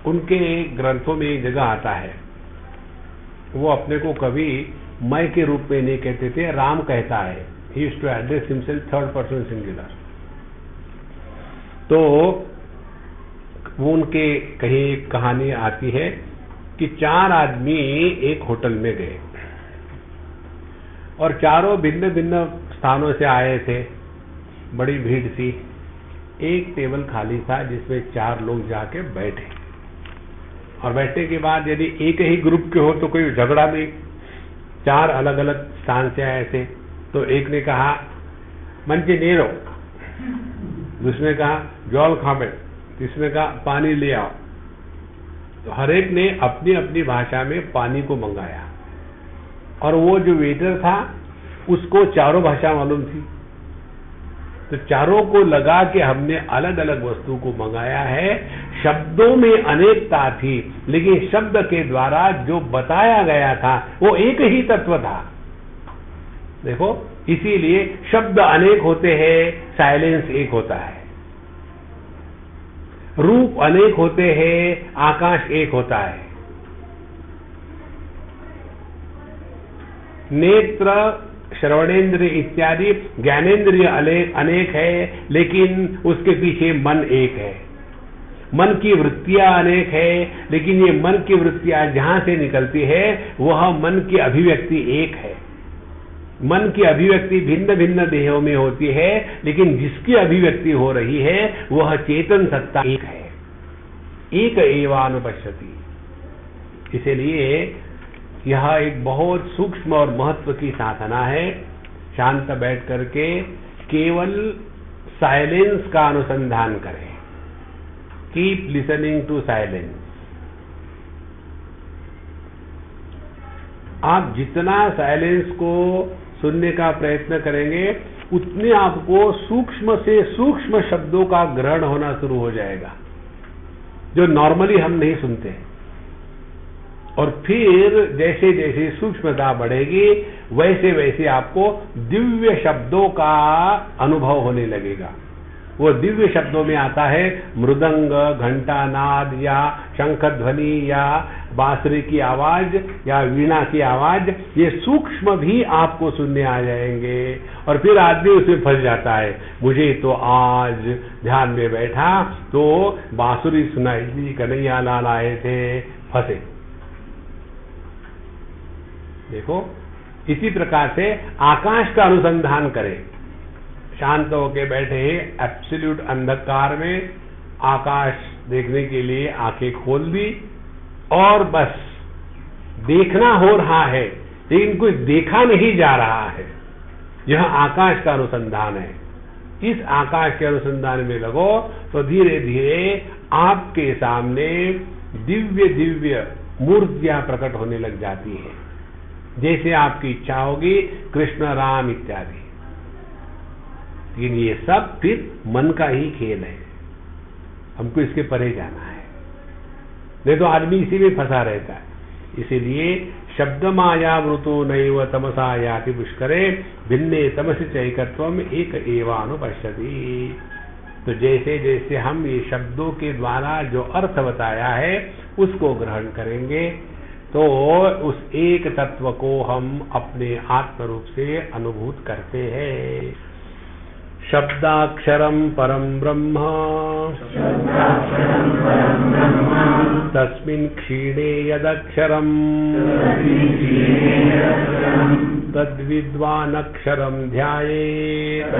[SPEAKER 1] उनके ग्रंथों में एक जगह आता है, वो अपने को कभी मैं के रूप में नहीं कहते थे, राम कहता है। He used to address himself third person singular. तो वो उनके कहीं कहानी आती है कि 4 आदमी एक होटल में गए और चारों भिन्न भिन्न स्थानों से आए थे, बड़ी भीड़ थी। एक टेबल खाली था जिसमें 4 लोग जाके बैठे, और बैठने के बाद यदि एक ही ग्रुप के हो तो कोई झगड़ा नहीं। 4 अलग अलग स्थान से आए थे, तो एक ने कहा मंचे नेरो, दूसरे ने कहा जॉल खाबे, तीसरे ने कहा पानी ले आओ। तो हर एक ने अपनी अपनी भाषा में पानी को मंगाया, और वो जो वेटर था उसको चारों भाषा मालूम थी। तो चारों को लगा कि हमने अलग अलग वस्तु को मंगाया है। शब्दों में अनेकता थी, लेकिन शब्द के द्वारा जो बताया गया था वो एक ही तत्व था। देखो, इसीलिए शब्द अनेक होते हैं, साइलेंस एक होता है। रूप अनेक होते हैं, आकाश एक होता है। नेत्र, श्रवणेन्द्रिय इत्यादि ज्ञानेन्द्रिय अनेक है, लेकिन उसके पीछे मन एक है। मन की वृत्तियां अनेक है, लेकिन ये मन की वृत्तियां जहां से निकलती है वह मन की अभिव्यक्ति एक है। मन की अभिव्यक्ति भिन्न भिन्न देहों में होती है, लेकिन जिसकी अभिव्यक्ति हो रही है वह चेतन सत्ता एक है। एक एवानुपश्यति। इसलिए यह एक बहुत सूक्ष्म और महत्व की साधना है। शांत बैठ करके केवल साइलेंस का अनुसंधान करें। Keep listening to silence. आप जितना साइलेंस को सुनने का प्रयत्न करेंगे, उतने आपको सूक्ष्म से सूक्ष्म शब्दों का ग्रहण होना शुरू हो जाएगा, जो नॉर्मली हम नहीं सुनते। और फिर जैसे जैसे सूक्ष्मता बढ़ेगी, वैसे वैसे आपको दिव्य शब्दों का अनुभव होने लगेगा। वो दिव्य शब्दों में आता है मृदंग, घंटा नाद, या शंख ध्वनि, या बांसुरी की आवाज, या वीणा की आवाज। ये सूक्ष्म भी आपको सुनने आ जाएंगे, और फिर आदमी उसमें फंस जाता है। मुझे तो आज ध्यान में बैठा तो बांसुरी सुनाई दी, कन्हैया लाल आए थे, फंसे। देखो, इसी प्रकार से आकाश का अनुसंधान करें। शांत होके बैठे हैं एब्सोल्यूट अंधकार में, आकाश देखने के लिए आंखें खोल दी, और बस देखना हो रहा है, लेकिन कुछ देखा नहीं जा रहा है। यह आकाश का अनुसंधान है। इस आकाश के अनुसंधान में लगो तो धीरे धीरे आपके सामने दिव्य दिव्य मूर्तियां प्रकट होने लग जाती है, जैसे आपकी इच्छा होगी, कृष्ण, राम इत्यादि। लेकिन ये सब फिर मन का ही खेल है। हमको इसके परे जाना है, नहीं तो आदमी इसी में फंसा रहता है। इसीलिए शब्द माया वृतो नैव तमसा याति पुष्करे, भिन्ने तमसि चैकत्वम एक एवानुपश्यति। तो जैसे जैसे हम ये शब्दों के द्वारा जो अर्थ बताया है उसको ग्रहण करेंगे, तो उस एक तत्व को हम अपने आत्म रूप से अनुभूत करते हैं। शब्दाक्षरम परम ब्रह्म तस्मिन् क्षीणे यदक्षरम तद्विद्वानक्षरम ध्यायेत्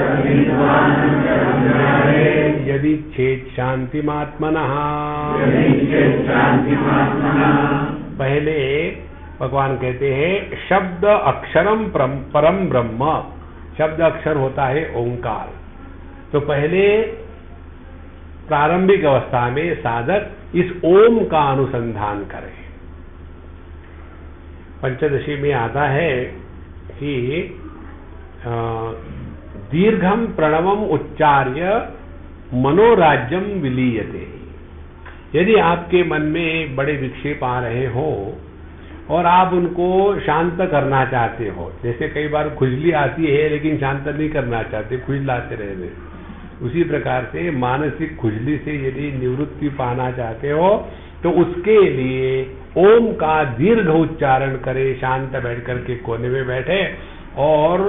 [SPEAKER 1] यदिच्छेत् शांतिमात्मनः। पहले भगवान कहते हैं शब्द अक्षरम परम ब्रह्म। शब्द अक्षर होता है ओंकार। तो पहले प्रारंभिक अवस्था में साधक इस ओम का अनुसंधान करे। पंचदशी में आता है कि दीर्घम प्रणवम उच्चार्य मनोराज्यम विलीयते। यदि आपके मन में बड़े विक्षेप आ रहे हो और आप उनको शांत करना चाहते हो, जैसे कई बार खुजली आती है लेकिन शांत नहीं करना चाहते, खुजलाते रहते, उसी प्रकार से मानसिक खुजली से यदि निवृत्ति पाना चाहते हो तो उसके लिए ओम का दीर्घ उच्चारण करे, शांत बैठ करके कोने में बैठे और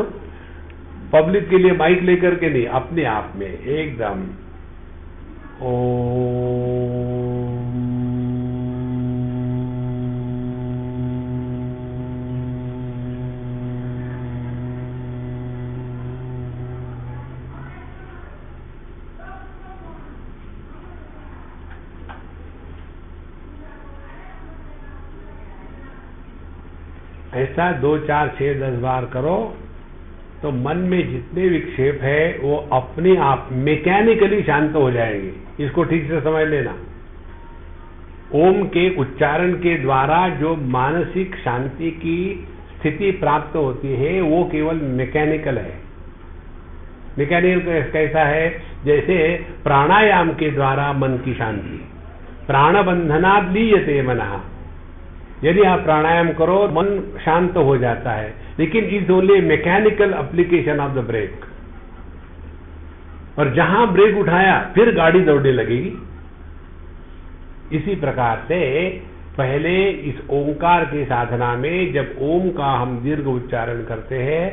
[SPEAKER 1] पब्लिक के लिए माइक लेकर के नहीं, अपने आप में एकदम ओम। ऐसा 2, 4, 6, 10 बार करो तो मन में जितने विक्षेप है वो अपने आप मैकेनिकली शांत हो जाएंगे। इसको ठीक से समझ लेना। ओम के उच्चारण के द्वारा जो मानसिक शांति की स्थिति प्राप्त होती है वो केवल मैकेनिकल है। मैकेनिकल कैसा है? जैसे प्राणायाम के द्वारा मन की शांति, प्राणबंधनात् लीयते मनः। यदि आप प्राणायाम करो मन शांत हो जाता है, लेकिन is only mechanical application of the brake. और जहां ब्रेक उठाया फिर गाड़ी दौड़ने लगेगी। इसी प्रकार से पहले इस ओंकार की साधना में जब ओम का हम दीर्घ उच्चारण करते हैं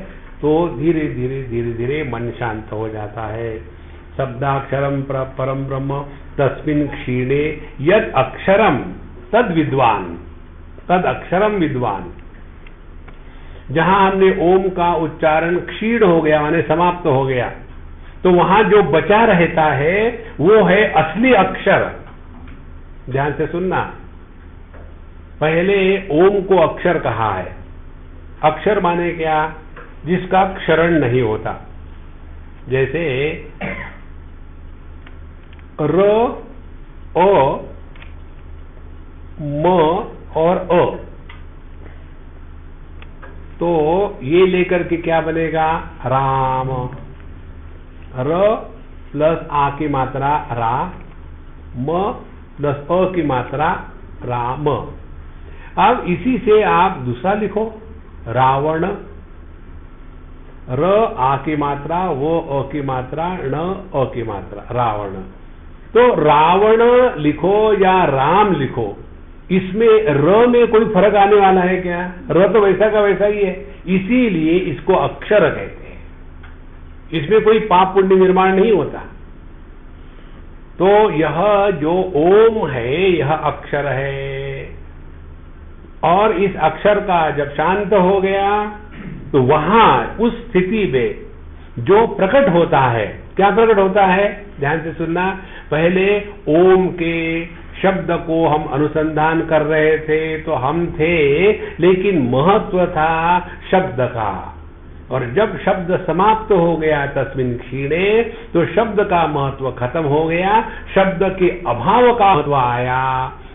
[SPEAKER 1] तो धीरे धीरे धीरे धीरे मन शांत हो जाता है। शब्दाक्षरम परम ब्रह्म तस्मिन् क्षीणे यद अक्षरम तद विद्वान, तद अक्षरम विद्वान। जहां हमने ओम का उच्चारण क्षीण हो गया माने समाप्त हो गया, तो वहां जो बचा रहता है वो है असली अक्षर। ध्यान से सुनना, पहले ओम को अक्षर कहा है। अक्षर माने क्या? जिसका क्षरण नहीं होता। जैसे र, अ, म और अ, तो ये लेकर के क्या बनेगा? राम। र प्लस आ की मात्रा रा, म प्लस अ की मात्रा राम। अब इसी से आप दूसरा लिखो रावण। र आ की मात्रा, वो अ की मात्रा, ण अ की मात्रा, रावण। तो रावण लिखो या राम लिखो, इसमें र में कोई फर्क आने वाला है क्या? र तो वैसा का वैसा ही है, इसीलिए इसको अक्षर कहते हैं। इसमें कोई पाप पुण्य निर्माण नहीं होता। तो यह जो ओम है यह अक्षर है, और इस अक्षर का जब शांत हो गया तो वहां उस स्थिति में जो प्रकट होता है, क्या प्रकट होता है? ध्यान से सुनना। पहले ओम के शब्द को हम अनुसंधान कर रहे थे तो हम थे, लेकिन महत्व था शब्द का। और जब शब्द समाप्त हो गया तस्मिन् क्षीणे, तो शब्द का महत्व खत्म हो गया, शब्द के अभाव का महत्व आया।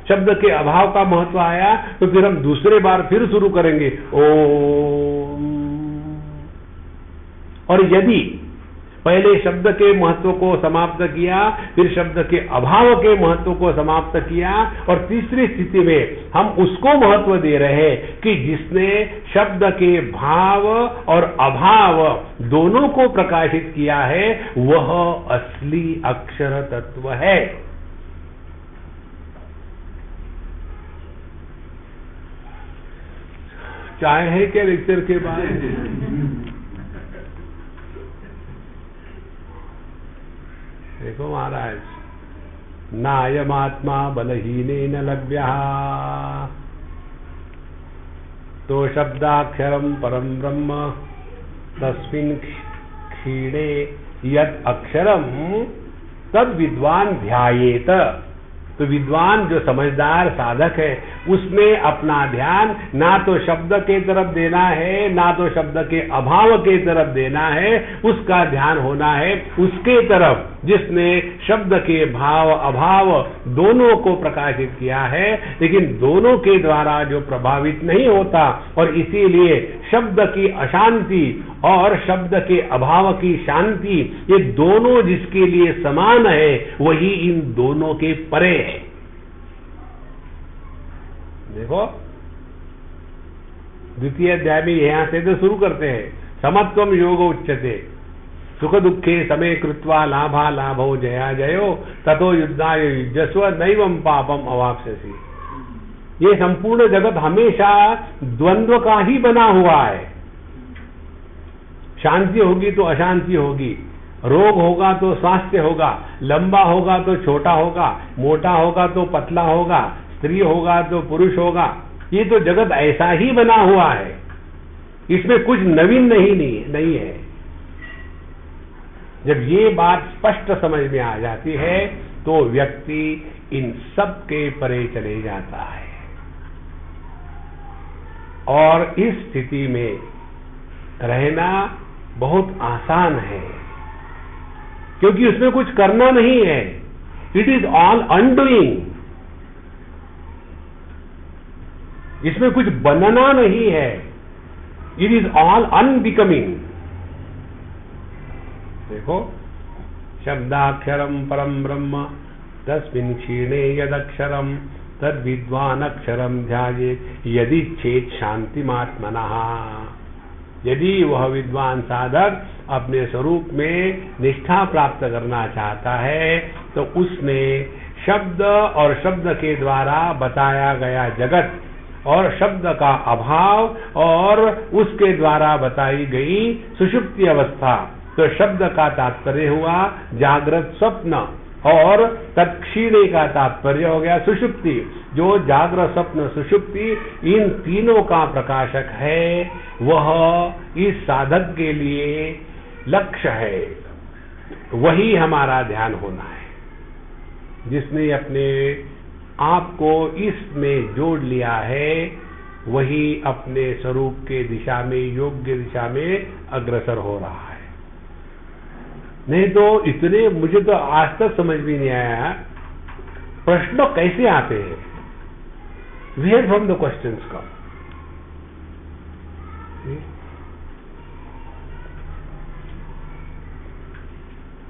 [SPEAKER 1] शब्द के अभाव का महत्व आया तो फिर हम दूसरे बार फिर शुरू करेंगे ओम। और यदि पहले शब्द के महत्व को समाप्त किया, फिर शब्द के अभाव के महत्व को समाप्त किया, और तीसरी स्थिति में हम उसको महत्व दे रहे हैं कि जिसने शब्द के भाव और अभाव दोनों को प्रकाशित किया है, वह असली अक्षर तत्व है। चाय है क्या लेक्चर के बाद? देखो महाराज, नायमात्मा बलहीनेन लभ्यः, तो शब्दाक्षरम परम ब्रह्म तस्मिन् क्षीणे यद अक्षरम तद विद्वान ध्यायेत। तो विद्वान जो समझदार साधक है उसमें अपना ध्यान ना तो शब्द के तरफ देना है, ना तो शब्द के अभाव के तरफ देना है, उसका ध्यान होना है उसके तरफ जिसने शब्द के भाव अभाव दोनों को प्रकाशित किया है, लेकिन दोनों के द्वारा जो प्रभावित नहीं होता, और इसीलिए शब्द की अशांति और शब्द के अभाव की शांति, ये दोनों जिसके लिए समान है, वही इन दोनों के परे है। देखो, द्वितीय अध्याय में यहां से तो शुरू करते हैं, समत्वम योग उच्यते, सुख दुखे समय कृत्वा लाभा लाभो जया जयो ततो युद्धाय युज्यस्व नैवं पापम अवाप्स्यसि। ये संपूर्ण जगत हमेशा द्वंद्व का ही बना हुआ है। शांति होगी तो अशांति होगी, रोग होगा तो स्वास्थ्य होगा, लंबा होगा तो छोटा होगा, मोटा होगा तो पतला होगा, स्त्री होगा तो पुरुष होगा। ये तो जगत ऐसा ही बना हुआ है, इसमें कुछ नवीन नहीं है। जब ये बात स्पष्ट समझ में आ जाती है तो व्यक्ति इन सब के परे चले जाता है, और इस स्थिति में रहना बहुत आसान है, क्योंकि उसमें कुछ करना नहीं है। इट इज ऑल अनडूइंग, इसमें कुछ बनना नहीं है। It is all unbecoming. देखो, शब्दाक्षरम परम ब्रह्म तस्मिन् क्षीणे यदक्षरम तद विद्वान अक्षरम ध्यायेत् यदि चेत शांतिमात्मनः। यदि वह विद्वान साधक अपने स्वरूप में निष्ठा प्राप्त करना चाहता है, तो उसने शब्द और शब्द के द्वारा बताया गया जगत और शब्द का अभाव और उसके द्वारा बताई गई सुषुप्ति अवस्था, तो शब्द का तात्पर्य हुआ जागृत स्वप्न और तत्क्षीणे का तात्पर्य हो गया सुषुप्ति। जो जागृत स्वप्न सुषुप्ति इन तीनों का प्रकाशक है, वह इस साधक के लिए लक्ष्य है। वही हमारा ध्यान होना है। जिसने अपने आपको इसमें जोड़ लिया है, वही अपने स्वरूप के दिशा में, योग्य दिशा में अग्रसर हो रहा है। नहीं तो इतने, मुझे तो आज तक समझ भी नहीं आया प्रश्न कैसे आते हैं, वेयर फ्रॉम द क्वेश्चंस कम।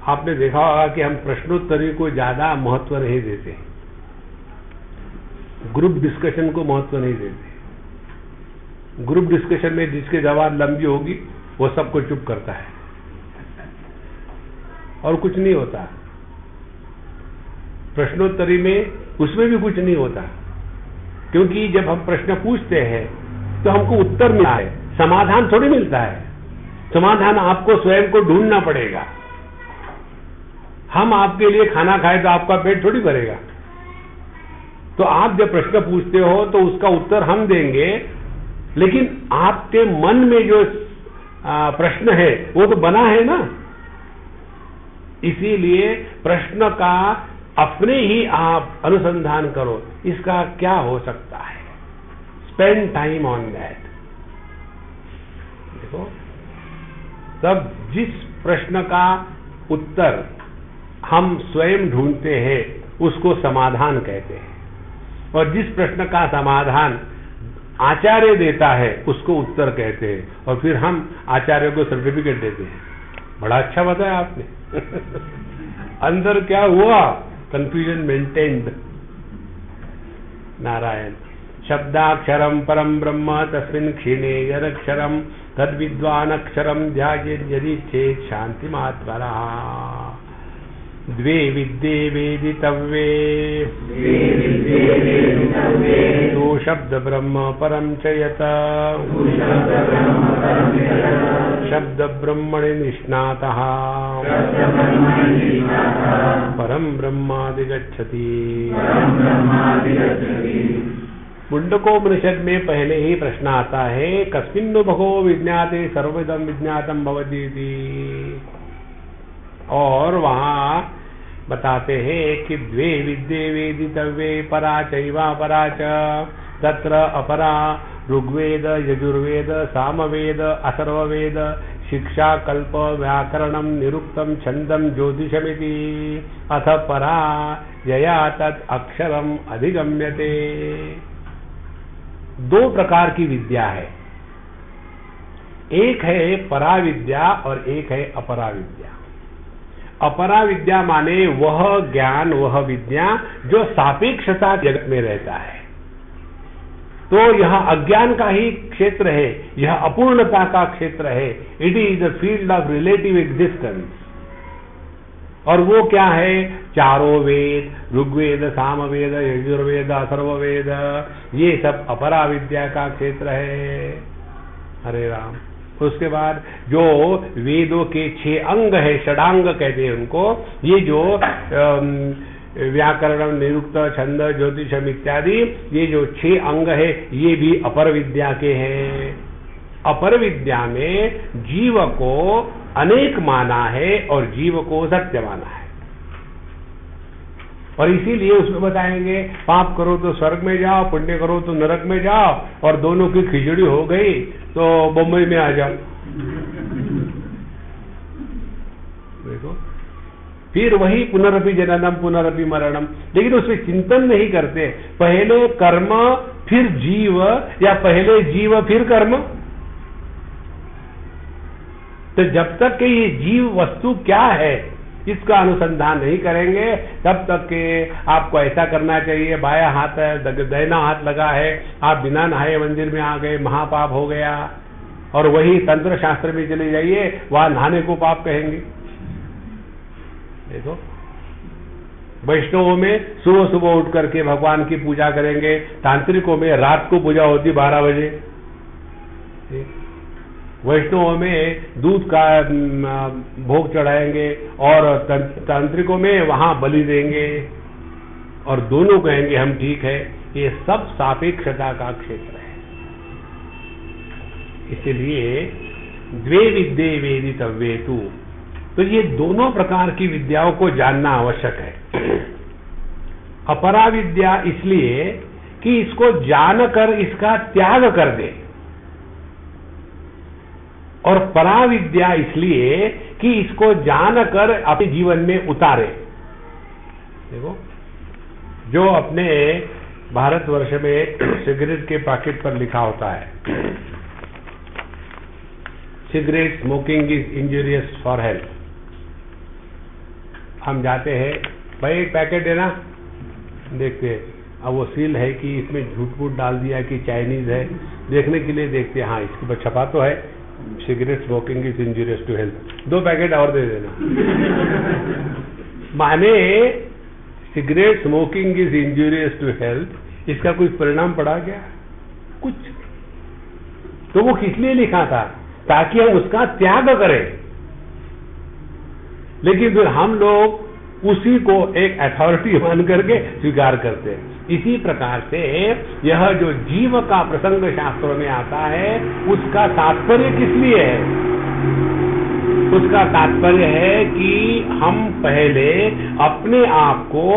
[SPEAKER 1] आपने देखा होगा कि हम प्रश्नोत्तरी को ज्यादा महत्व नहीं देते, ग्रुप डिस्कशन को महत्व नहीं देते। ग्रुप डिस्कशन में जिसके जवाब लंबी होगी वो सबको चुप करता है और कुछ नहीं होता। प्रश्नोत्तरी में उसमें भी कुछ नहीं होता, क्योंकि जब हम प्रश्न पूछते हैं तो हमको उत्तर मिलता है, समाधान थोड़ी मिलता है। समाधान आपको स्वयं को ढूंढना पड़ेगा। हम आपके लिए खाना खाए तो आपका पेट थोड़ी भरेगा। तो आप जब प्रश्न पूछते हो तो उसका उत्तर हम देंगे, लेकिन आपके मन में जो प्रश्न है वो तो बना है ना। इसीलिए प्रश्न का अपने ही आप अनुसंधान करो, इसका क्या हो सकता है, स्पेंड टाइम ऑन दैट। देखो, तब जिस प्रश्न का उत्तर हम स्वयं ढूंढते हैं उसको समाधान कहते हैं, और जिस प्रश्न का समाधान आचार्य देता है उसको उत्तर कहते हैं, और फिर हम आचार्य को सर्टिफिकेट देते हैं। बड़ा अच्छा बताया आपने। अंदर क्या हुआ, कंफ्यूजन मेंटेन्ड। नारायण। शब्दाक्षरम परम ब्रह्म तस्मिन् क्षीणे यदक्षरम तद विद्वान अक्षरम ध्यायेत् यदि चेत् शान्तिमात्मनः। द्वे विद्ये वेदितव्ये दो शब्द ब्रह्म परम च यत् शब्द ब्रह्मणि निष्णातः परम ब्रह्मादिगच्छति। मुंडकोपनिषद में पहले ही प्रश्न आता है, कस्मिन्नु भगो विज्ञाते सर्वमिदं विज्ञातं भवति इति। और वहां बताते हैं कि द्वे विद्ये वेदितव्ये परा चैवा परा च तत्र अपरा ऋग्वेद यजुर्वेद सामवेद अथर्ववेद शिक्षा कल्प व्याकरणम निरुक्तम छंदम ज्योतिषमिति अथ परा यया तत् अक्षरम अधिगम्यते। दो प्रकार की विद्या है, एक है परा विद्या और एक है अपरा विद्या। अपरा विद्या माने वह ज्ञान, वह विद्या जो सापेक्षता जगत में रहता है। तो यह अज्ञान का ही क्षेत्र है, यह अपूर्णता का क्षेत्र है। It is the field of relative existence. और वो क्या है? चारों वेद, ऋग्वेद, सामवेद, यजुर्वेद, अथर्ववेद, ये सब अपरा विद्या का क्षेत्र है। हरे राम। उसके बाद जो वेदों के 6 अंग है, षडांग कहते हैं उनको, ये जो व्याकरण, निरुक्त, छंद, ज्योतिषम इत्यादि, ये जो 6 अंग है, ये भी अपर विद्या के हैं। अपर विद्या में जीव को अनेक माना है और जीव को सत्य माना है। और इसीलिए उसमें बताएंगे पाप करो तो स्वर्ग में जाओ, पुण्य करो तो नरक में जाओ, और दोनों की खिचड़ी हो गई तो बम्बई में आ जाओ। देखो, फिर वही पुनरपि जननम पुनरपि मरणम। लेकिन उसमें चिंतन नहीं करते, पहले कर्म फिर जीव, या पहले जीव फिर कर्म। तो जब तक कि ये जीव वस्तु क्या है इसका अनुसंधान नहीं करेंगे, तब तक के आपको ऐसा करना चाहिए, बाया हाथ है, दाहिना हाथ लगा है, आप बिना नहाए मंदिर में आ गए, महापाप हो गया। और वही तंत्र शास्त्र में चले जाइए, वहां नहाने को पाप कहेंगे। देखो, वैष्णवों में सुबह सुबह उठ करके भगवान की पूजा करेंगे, तांत्रिकों में रात को पूजा होती 12 बजे। वैष्णवों में दूध का भोग चढ़ाएंगे और तांत्रिकों में वहां बलि देंगे, और दोनों कहेंगे हम ठीक है। ये सब सापेक्षता का क्षेत्र है। इसलिए द्वे विद्ये वेदितव्येतु, तो ये दोनों प्रकार की विद्याओं को जानना आवश्यक है। अपरा विद्या इसलिए कि इसको जानकर इसका त्याग कर दे, और परा विद्या इसलिए कि इसको जानकर अपने जीवन में उतारे। देखो, जो अपने भारतवर्ष में सिगरेट के पैकेट पर लिखा होता है, cigarette smoking is injurious for health. हम जाते हैं, भाई एक पैकेट है ना, देखते हैं, अब वो सील है कि इसमें झूठ मूठ डाल दिया कि चाइनीज है, देखने के लिए देखते हैं, हाँ इसके ऊपर छपा तो है cigarette smoking is injurious to health, 2 packet और दे देना। माने cigarette smoking is injurious to health, इसका कोई परिणाम पड़ा क्या? कुछ। तो वो किस लिए लिखा था? ताकि हम उसका त्याग करें। लेकिन फिर हम लोग उसी को एक अथॉरिटी मान करके स्वीकार करते हैं। इसी प्रकार से यह जो जीव का प्रसंग शास्त्रों में आता है, उसका तात्पर्य किस लिए है? उसका तात्पर्य है कि हम पहले अपने आप को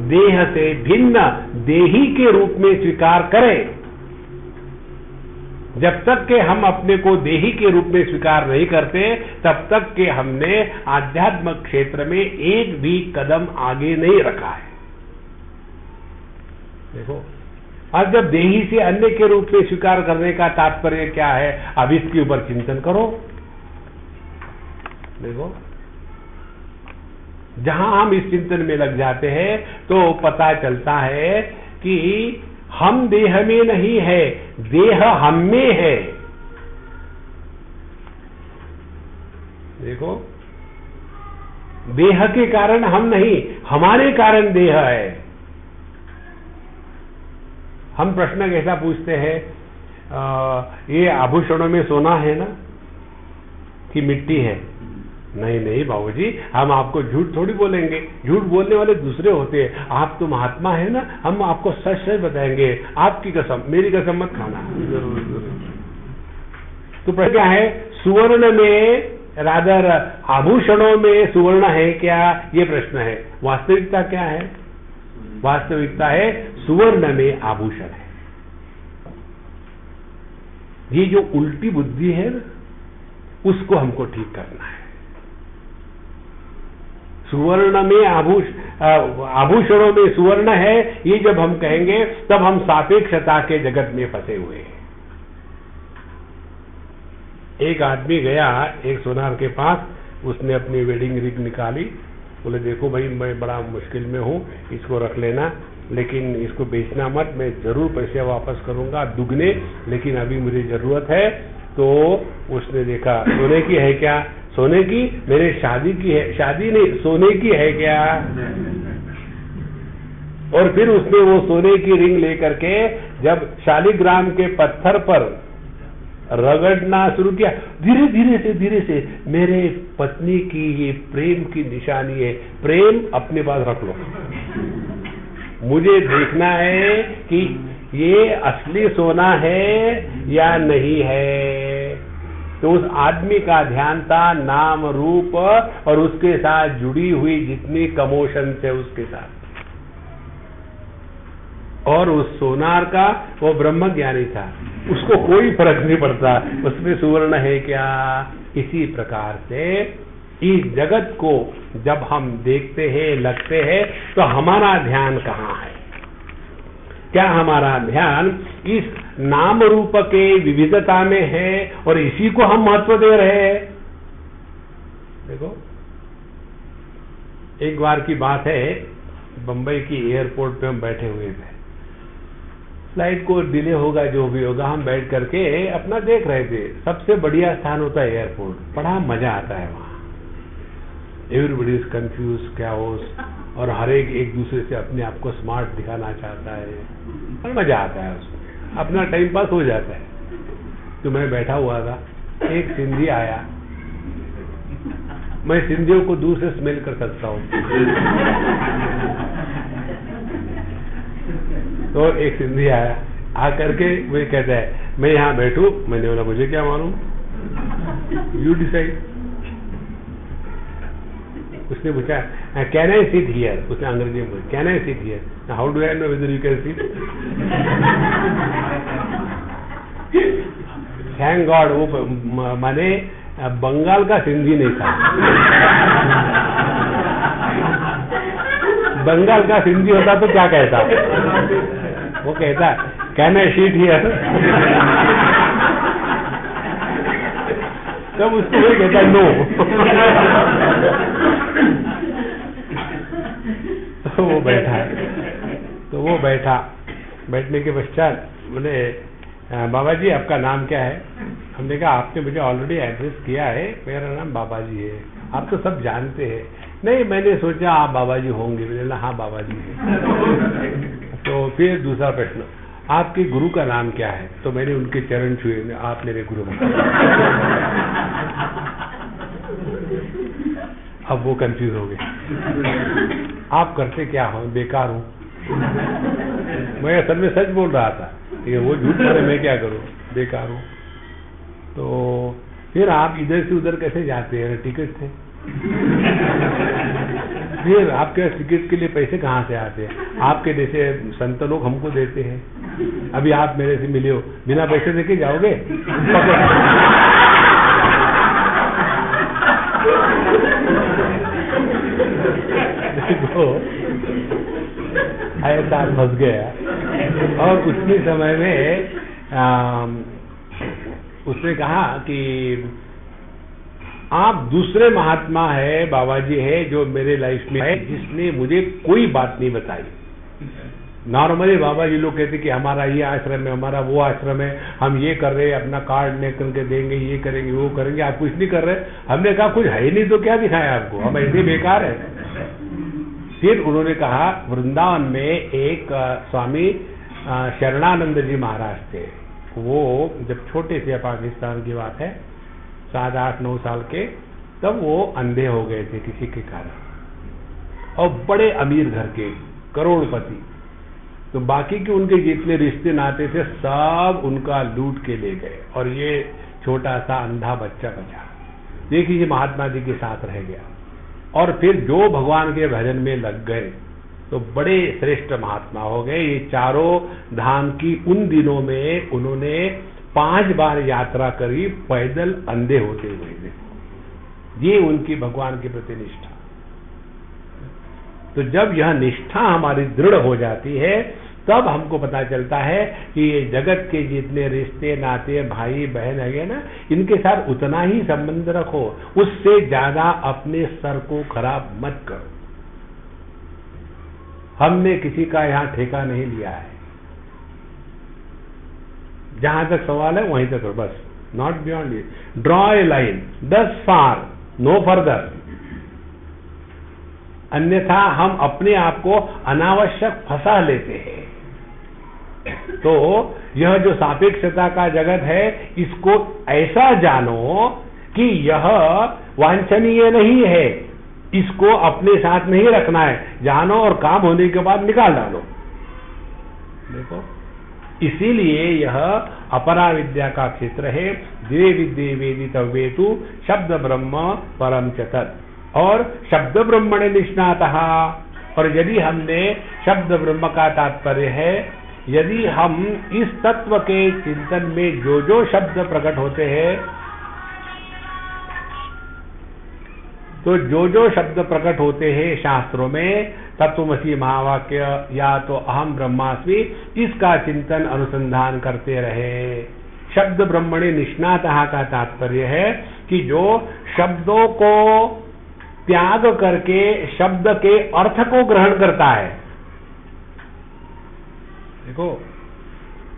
[SPEAKER 1] देह से भिन्न देही के रूप में स्वीकार करें। जब तक के हम अपने को देही के रूप में स्वीकार नहीं करते, तब तक के हमने आध्यात्म क्षेत्र में एक भी कदम आगे नहीं रखा है। देखो, अब जब देही से अन्य के रूप में स्वीकार करने का तात्पर्य क्या है, अब इसके ऊपर चिंतन करो। देखो, जहां हम इस चिंतन में लग जाते हैं तो पता चलता है कि हम देह में नहीं है, देह हम में है। देखो, देह के कारण हम नहीं, हमारे कारण देह है। हम प्रश्न कैसा पूछते हैं, ये आभूषणों में सोना है ना कि मिट्टी है? नहीं नहीं बाबूजी, हम आपको झूठ थोड़ी बोलेंगे, झूठ बोलने वाले दूसरे होते हैं। आप तो महात्मा है ना, हम आपको सच सच बताएंगे, आपकी कसम, मेरी कसम मत खाना। तो प्रश्न क्या है? सुवर्ण में, रादर आभूषणों में सुवर्ण है क्या, ये प्रश्न है। वास्तविकता क्या है? वास्तविकता है सुवर्ण में आभूषण है। ये जो उल्टी बुद्धि है ना, उसको हमको ठीक करना है। सुवर्ण में आभूषणों में सुवर्ण है, ये जब हम कहेंगे तब हम सापेक्षता के जगत में फंसे हुए हैं। एक आदमी गया एक सोनार के पास, उसने अपनी वेडिंग रिंग निकाली, बोले देखो भाई मैं बड़ा मुश्किल में हूं, इसको रख लेना, लेकिन इसको बेचना मत, मैं जरूर पैसे वापस करूंगा दुगने, लेकिन अभी मुझे जरूरत है। तो उसने देखा सोने की है क्या? सोने की? मेरे शादी की है। शादी नहीं, सोने की है क्या? और फिर उसने वो सोने की रिंग लेकर के जब शालिग्राम के पत्थर पर रगड़ना शुरू किया, धीरे से मेरे पत्नी की ये प्रेम की निशानी है, प्रेम अपने पास रख लो, मुझे देखना है कि ये असली सोना है या नहीं है। तो उस आदमी का ध्यान था नाम रूप और उसके साथ जुड़ी हुई जितनी कमोशन थे उसके साथ। और उस सोनार का वो ब्रह्मज्ञानी था, उसको कोई फर्क नहीं पड़ता उसमें सुवर्ण है क्या। इसी प्रकार से इस जगत को जब हम देखते हैं, लगते हैं, तो हमारा ध्यान कहाँ है? क्या हमारा ध्यान इस नाम रूप के विविधता में है और इसी को हम महत्व दे रहे हैं? देखो, एक बार की बात है, बंबई की एयरपोर्ट पे हम बैठे हुए थे, फ्लाइट को डिले होगा जो भी होगा, हम बैठ करके अपना देख रहे थे। सबसे बढ़िया स्थान होता है एयरपोर्ट, बड़ा मजा आता है वहां। एवरीबडी इज कंफ्यूज, कैओस, और हर एक दूसरे से अपने आप को स्मार्ट दिखाना चाहता है, और मजा आता है उसमें, अपना टाइम पास हो जाता है। तो मैं बैठा हुआ था, एक सिंधी आया, मैं सिंधियों को दूर से स्मेल कर सकता हूं। तो एक सिंधी आया, आकर के मुझे कहता है मैं यहां बैठूं। मैंने बोला मुझे क्या मालूम, यू डिसाइड। उसने पूछा कैन आई सिट हियर, उसने अंग्रेजी में बोला can I sit here, how do I know whether you can sit. Thank God वो माने बंगाल का सिंधी नहीं था। बंगाल का सिंधी होता तो क्या कहता, वो कहता कैन आई सिट हियर, तब उसको वही कहता नो। तो वो बैठा, बैठने के पश्चात बोले बाबा जी आपका नाम क्या है? हमने कहा आपने मुझे ऑलरेडी एड्रेस किया है, मेरा नाम बाबा जी है, आप तो सब जानते हैं। नहीं, मैंने सोचा आप बाबा जी होंगे। मैंने बोला हाँ बाबा जी है। तो फिर दूसरा प्रश्न, आपके गुरु का नाम क्या है? तो मैंने उनके चरण छुए, आप मेरे गुरु हैं। अब वो कंफ्यूज हो गए, आप करते क्या हो? बेकार हूं। मैं असल में सच बोल रहा था, ये वो झूठ बोले, मैं क्या करूं, बेकार हूं। तो फिर आप इधर से उधर कैसे जाते हैं? टिकट थे। फिर आपके टिकट के लिए पैसे कहाँ से आते हैं? आपके जैसे संत लोग हमको देते हैं। अभी आप मेरे से मिले हो, बिना पैसे देके जाओगे? ऐसा फंस गया। और उसी समय में उसने कहा कि आप दूसरे महात्मा है, बाबा जी है जो मेरे लाइफ में है, जिसने मुझे कोई बात नहीं बताई। नॉर्मली बाबा जी लोग कहते कि हमारा ये आश्रम है, हमारा वो आश्रम है, हम ये कर रहे हैं, अपना कार्ड निकल के देंगे, ये करेंगे, वो करेंगे, आप कुछ नहीं कर रहे। हमने कहा कुछ है नहीं तो क्या दिखाया आपको, हम ऐसे बेकार है। फिर उन्होंने कहा वृंदावन में एक स्वामी शरणानंद जी महाराज थे, वो जब छोटे थे, पाकिस्तान की बात है, 7, 8, 9 साल के, तब वो अंधे हो गए थे किसी के कारण, और बड़े अमीर घर के, करोड़पति। तो बाकी के उनके जितने रिश्ते नाते थे सब उनका लूट के ले गए, और ये छोटा सा अंधा बच्चा बचा। देखिए महात्मा जी के साथ रह गया, और फिर जो भगवान के भजन में लग गए तो बड़े श्रेष्ठ महात्मा हो गए। ये चारों धाम की उन दिनों में उन्होंने 5 बार यात्रा करी, पैदल अंधे होते हुए। देखो ये उनकी भगवान के प्रति निष्ठा। तो जब यह निष्ठा हमारी दृढ़ हो जाती है तब हमको पता चलता है कि ये जगत के जितने रिश्ते नाते भाई बहन है ना, इनके साथ उतना ही संबंध रखो, उससे ज्यादा अपने सर को खराब मत करो। हमने किसी का यहां ठेका नहीं लिया है, जहां तक सवाल है वहीं तक बस, not beyond it. Draw a line, दस फार, नो फर्दर। अन्यथा हम अपने आप को अनावश्यक फंसा लेते हैं। तो यह जो सापेक्षता का जगत है, इसको ऐसा जानो कि यह वांछनीय नहीं है, इसको अपने साथ नहीं रखना है, जानो और काम होने के बाद निकाल डालो। देखो इसीलिए यह अपरा विद्या का क्षेत्र है। द्वे विद्ये वेदितव्येतु शब्द ब्रह्म परम च तत्, और शब्द ब्रह्मणे निष्णातः। और यदि हमने शब्द ब्रह्म का तात्पर्य है, यदि हम इस तत्व के चिंतन में जो जो शब्द प्रकट होते हैं, तो जो जो शब्द प्रकट होते हैं शास्त्रों में, तत्वमसि महावाक्य या तो अहम ब्रह्मास्मि, इसका चिंतन अनुसंधान करते रहे। शब्द ब्रह्मणे निष्णातः का तात्पर्य है कि जो शब्दों को त्याग करके शब्द के अर्थ को ग्रहण करता है। देखो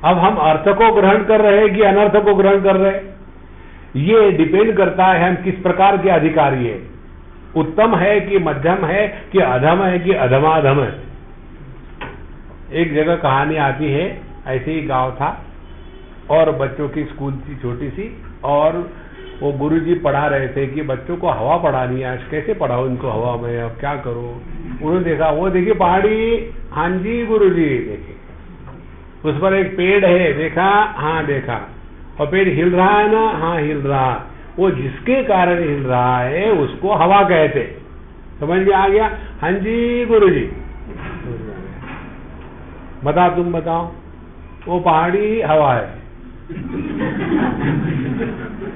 [SPEAKER 1] अब हम अर्थ को ग्रहण कर रहे हैं कि अनर्थ को ग्रहण कर रहे हैं, ये डिपेंड करता है हम किस प्रकार के अधिकारी है। उत्तम है कि मध्यम है कि अधम है कि अधमाधम है। एक जगह कहानी आती है, ऐसे ही गांव था और बच्चों की स्कूल थी छोटी सी, और वो गुरुजी पढ़ा रहे थे कि बच्चों को हवा पढ़ानी है, आज कैसे पढ़ाओ इनको हवा में, अब क्या करो। उन्होंने देखा, वो देखिए पहाड़ी, हाँ जी गुरुजी, देखिए उस पर एक पेड़ है, देखा, हाँ देखा, और पेड़ हिल रहा है ना, हाँ हिल रहा, वो जिसके कारण हिल रहा है उसको हवा कहते। समझ में आ गया? हाँ जी गुरुजी। बता, तुम बताओ, वो पहाड़ी हवा है।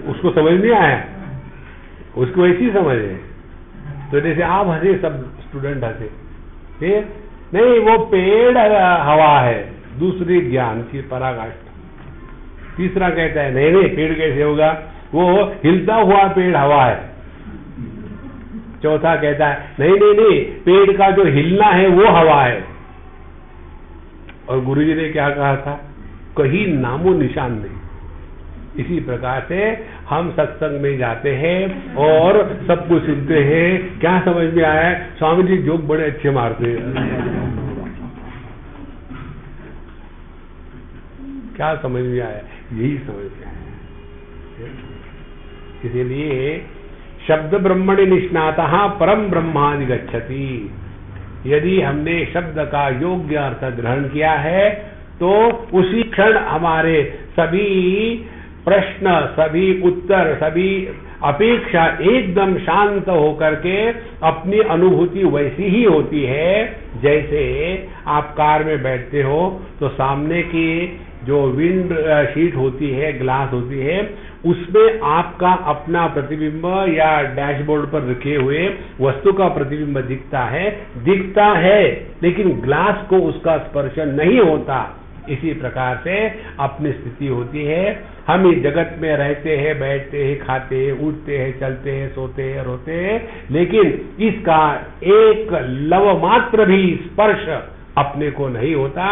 [SPEAKER 1] उसको समझ नहीं आया, उसको ऐसी समझ है। तो जैसे आप हंसे, सब स्टूडेंट हंसे, फिर नहीं वो पेड़ हवा है, दूसरी ज्ञान की पराकाष्ठा। तीसरा कहता है नहीं नहीं पेड़ कैसे होगा, वो हिलता हुआ पेड़ हवा है। चौथा कहता है नहीं नहीं नहीं पेड़ का जो हिलना है वो हवा है। और गुरुजी ने क्या कहा था, कहीं नामो निशान नहीं। इसी प्रकार से हम सत्संग में जाते हैं और सब कुछ सुनते हैं, क्या समझ में आया, स्वामी जी जोक बड़े अच्छे मारते हैं, क्या समझ में आया, यही समझ में आया। इसीलिए शब्द ब्रह्मणि निष्णातः परम ब्रह्माधिगच्छति। यदि हमने शब्द का योग्य अर्थ ग्रहण किया है तो उसी क्षण हमारे सभी प्रश्न, सभी उत्तर, सभी अपेक्षा एकदम शांत होकर के अपनी अनुभूति वैसी ही होती है जैसे आप कार में बैठते हो तो सामने की जो विंड शीट होती है, ग्लास होती है, उसमें आपका अपना प्रतिबिंब या डैशबोर्ड पर रखे हुए वस्तु का प्रतिबिंब दिखता है, लेकिन ग्लास को उसका स्पर्श नहीं होता। इसी प्रकार से अपनी स्थिति होती है। हम इस जगत में रहते हैं, बैठते हैं, खाते हैं, उठते हैं, चलते हैं, सोते हैं, रोते हैं, लेकिन इसका एक लव मात्र भी स्पर्श अपने को नहीं होता।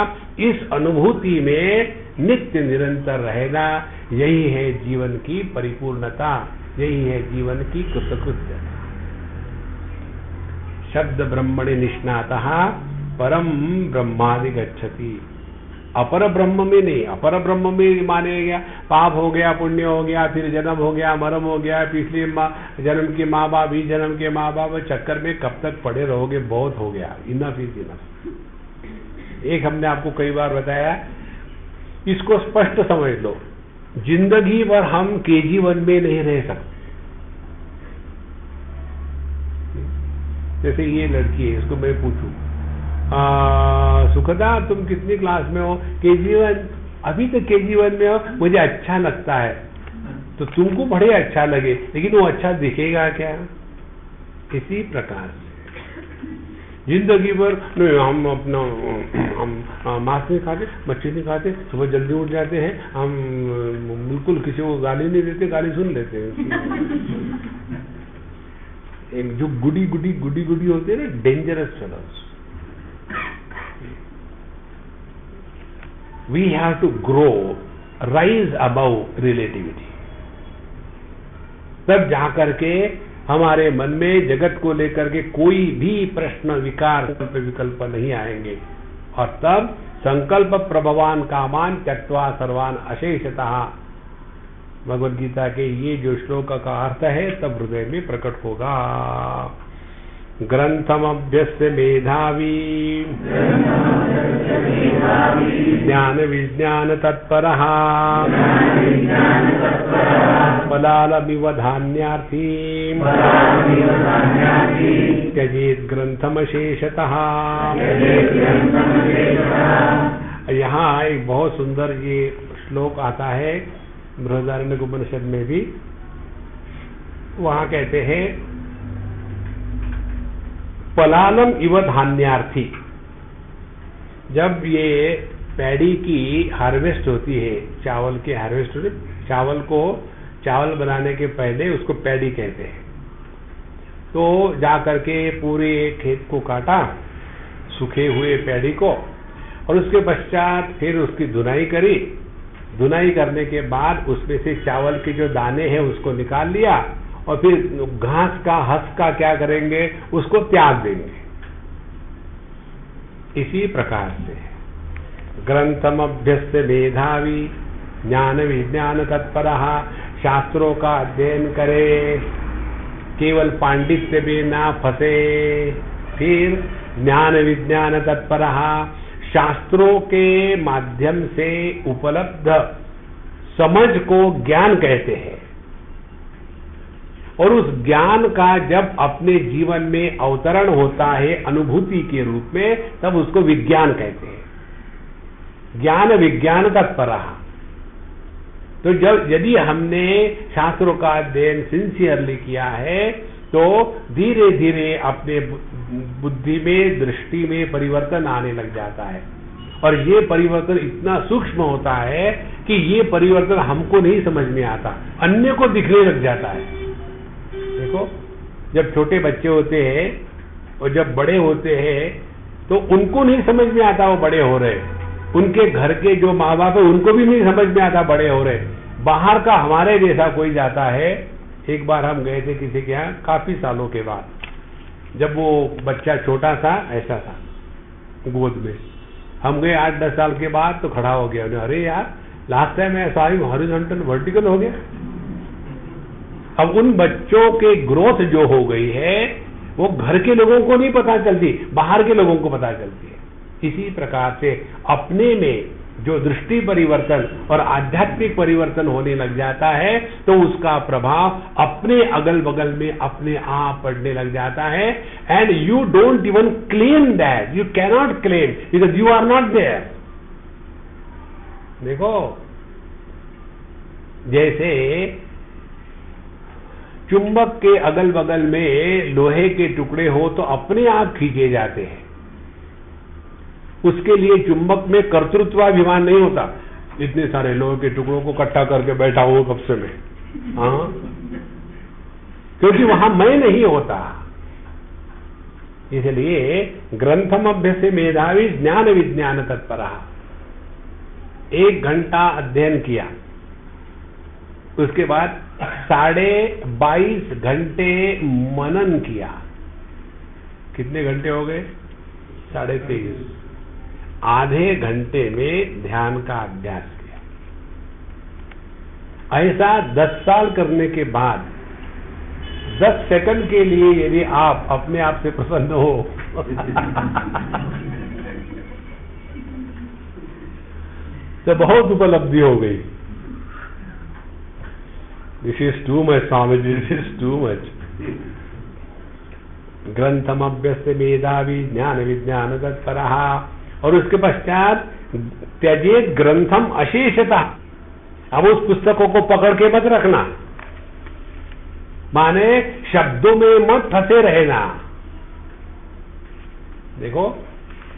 [SPEAKER 1] इस अनुभूति में नित्य निरंतर रहना, यही है जीवन की परिपूर्णता, यही है जीवन की कृतकृत्यता। शब्द ब्रह्मणि निष्णातः परम ब्रह्माधिगच्छति। अपर ब्रह्म में नहीं, अपर ब्रह्म में माने गया पाप हो गया, पुण्य हो गया, फिर जन्म हो गया, मरम हो गया, पिछले जन्म के माँ बाप, इस जन्म के माँ बाप, चक्कर में कब तक पड़े रहोगे, बहुत हो गया, इनफ इज इनफ। एक हमने आपको कई बार बताया, इसको स्पष्ट समझ लो, जिंदगी भर हम KG1 में नहीं रह सकते। जैसे ये लड़की है, इसको मैं पूछूं सुखदा तुम कितनी क्लास में हो, KG1, अभी तो KG1 में हो, मुझे अच्छा लगता है, तो तुमको बड़े अच्छा लगे, लेकिन वो अच्छा दिखेगा क्या? इसी प्रकार से जिंदगी भर नहीं, हम अपना हम मांस नहीं खाते, मच्छी नहीं खाते, सुबह जल्दी उठ जाते हैं, हम बिल्कुल किसी को गाली नहीं देते, गाली सुन लेते हैं। एक जो गुडी गुडी होते हैं ना, dangerous fellows. We have to grow, rise above relativity, तब जाकर के हमारे मन में जगत को लेकर के कोई भी प्रश्न, विकार, विकल्प नहीं आएंगे, और तब संकल्प प्रभवान कामान त्यक्त्वा सर्वान अशेषतः, भगवद गीता के ये जो श्लोक का अर्थ है तब हृदय में प्रकट होगा। ग्रंथमभ्यस्य मेधावी ज्ञान विज्ञान तत्परः फलालमिव धान्यार्थी त्यजेत ग्रंथमशेषतः। यहाँ एक बहुत सुंदर ये श्लोक आता है बृहदारण्यक उपनिषद में भी। वहां कहते हैं पलालम इव धान्यार्थी, जब ये पैडी की हार्वेस्ट होती है, चावल की हार्वेस्ट होती है, चावल को चावल बनाने के पहले उसको पैडी कहते हैं। तो जा करके पूरे खेत को काटा, सूखे हुए पैडी को, और उसके पश्चात फिर उसकी धुनाई करी। धुनाई करने के बाद उसमें से चावल के जो दाने हैं उसको निकाल लिया, और फिर घास का, हस का क्या करेंगे, उसको त्याग देंगे। इसी प्रकार से ग्रंथम अभ्यस्य मेधावी ज्ञान विज्ञान तत्परः, शास्त्रों का अध्ययन करे, केवल पांडित्य में ना फंसे। फिर ज्ञान विज्ञान तत्परः, शास्त्रों के माध्यम से उपलब्ध समझ को ज्ञान कहते हैं, और उस ज्ञान का जब अपने जीवन में अवतरण होता है अनुभूति के रूप में, तब उसको विज्ञान कहते हैं। ज्ञान विज्ञान तत्परः। तो जब यदि हमने शास्त्रों का अध्ययन सिंसियरली किया है, तो धीरे धीरे अपने बुद्धि में, दृष्टि में परिवर्तन आने लग जाता है, और ये परिवर्तन इतना सूक्ष्म होता है कि ये परिवर्तन हमको नहीं समझ में आता, अन्य को दिखने लग जाता है। देखो, जब छोटे बच्चे होते हैं और जब बड़े होते हैं तो उनको नहीं समझ में आता वो बड़े हो रहे, उनके घर के जो माँ बाप है उनको भी नहीं समझ में आता बड़े हो रहे। बाहर का हमारे जैसा कोई जाता है। एक बार हम गए थे किसी के यहाँ, काफी सालों के बाद, जब वो बच्चा छोटा सा ऐसा था गोद में, हम गए 8-10 साल के बाद, तो खड़ा हो गया। अरे यार, लास्ट टाइम ऐसा ही हॉरिजॉन्टल वर्टिकल हो गया। अब उन बच्चों के ग्रोथ जो हो गई है वो घर के लोगों को नहीं पता चलती, बाहर के लोगों को पता चलती है। इसी प्रकार से अपने में जो दृष्टि परिवर्तन और आध्यात्मिक परिवर्तन होने लग जाता है, तो उसका प्रभाव अपने अगल बगल में अपने आप पड़ने लग जाता है। And you don't even claim that, you cannot claim, because you are not there. देखो, जैसे चुंबक के अगल बगल में लोहे के टुकड़े हो तो अपने आप खींचे जाते हैं, उसके लिए चुंबक में कर्तृत्वाभिमान नहीं होता, इतने सारे लोहे के टुकड़ों को इकट्ठा करके बैठा हुआ कब से मैं, हाँ, क्योंकि वहां मैं नहीं होता। इसलिए ग्रंथम अभ्यस्य मेधावी ज्ञान विज्ञान तत्परः। 1 घंटा अध्ययन किया, उसके बाद 22.5 घंटे मनन किया। कितने घंटे हो गए? 23.5। आधे घंटे में ध्यान का अभ्यास किया। ऐसा 10 साल करने के बाद 10 सेकंड के लिए यदि आप अपने आप से प्रसन्न हो तो बहुत उपलब्धि हो गई। This is too much, Swamiji, this is too much. ग्रंथम अभ्यस्य मेधावी ज्ञान विज्ञान तत्परः और उसके पश्चात त्यजेत ग्रंथम अशेषता। अब उस पुस्तकों को पकड़ के मत रखना, माने शब्दों में मत फंसे रहना। देखो,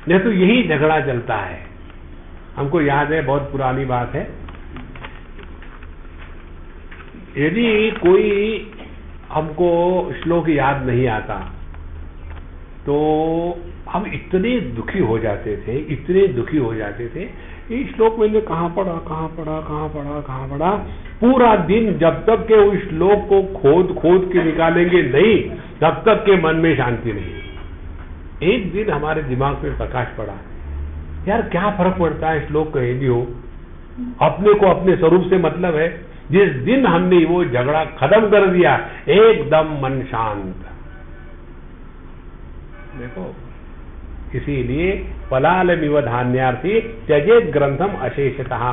[SPEAKER 1] नहीं तो यही झगड़ा चलता है। हमको याद है, बहुत पुरानी बात है, यदि कोई हमको श्लोक याद नहीं आता तो हम इतने दुखी हो जाते थे, इतने दुखी हो जाते थे, ये श्लोक मैंने कहाँ पढ़ा, कहाँ पढ़ा, कहाँ पढ़ा, कहाँ पढ़ा। पूरा दिन जब तक के उस श्लोक को खोद खोद के निकालेंगे नहीं, तब तक के मन में शांति नहीं। एक दिन हमारे दिमाग में प्रकाश पड़ा, यार क्या फर्क पड़ता है श्लोक कहीं भी हो, अपने को अपने स्वरूप से मतलब है। जिस दिन हमने वो झगड़ा खत्म कर दिया, एकदम मन शांत। देखो, इसीलिए पलालमिव धान्यार्थी त्यजेत ग्रंथम अशेषतः।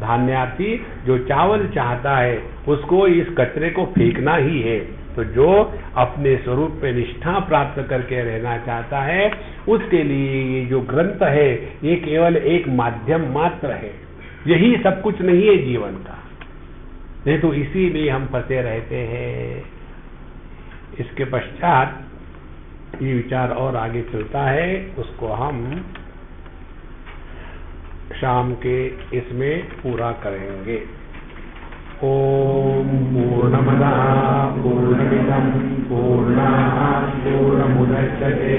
[SPEAKER 1] धान्यार्थी जो चावल चाहता है उसको इस कचरे को फेंकना ही है। तो जो अपने स्वरूप पे निष्ठा प्राप्त करके रहना चाहता है, उसके लिए ये जो ग्रंथ है ये केवल एक माध्यम मात्र है, यही सब कुछ नहीं है जीवन का। नहीं तो इसीलिए हम फंसे रहते हैं। इसके पश्चात ये विचार और आगे चलता है, उसको हम शाम के इसमें पूरा करेंगे। ओम पूर्णमदः पूर्णमिदं पूर्णात् पूर्णमुदच्यते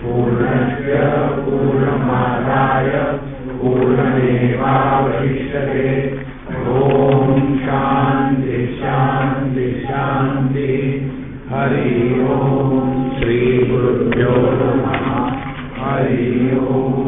[SPEAKER 1] पूर्णस्य पूर्णमादाय पूर्णमेवावशिष्यते। ओम शांति शांति शांति। हरि ओम। श्री गुरुभ्यो नमः। हरि ओम।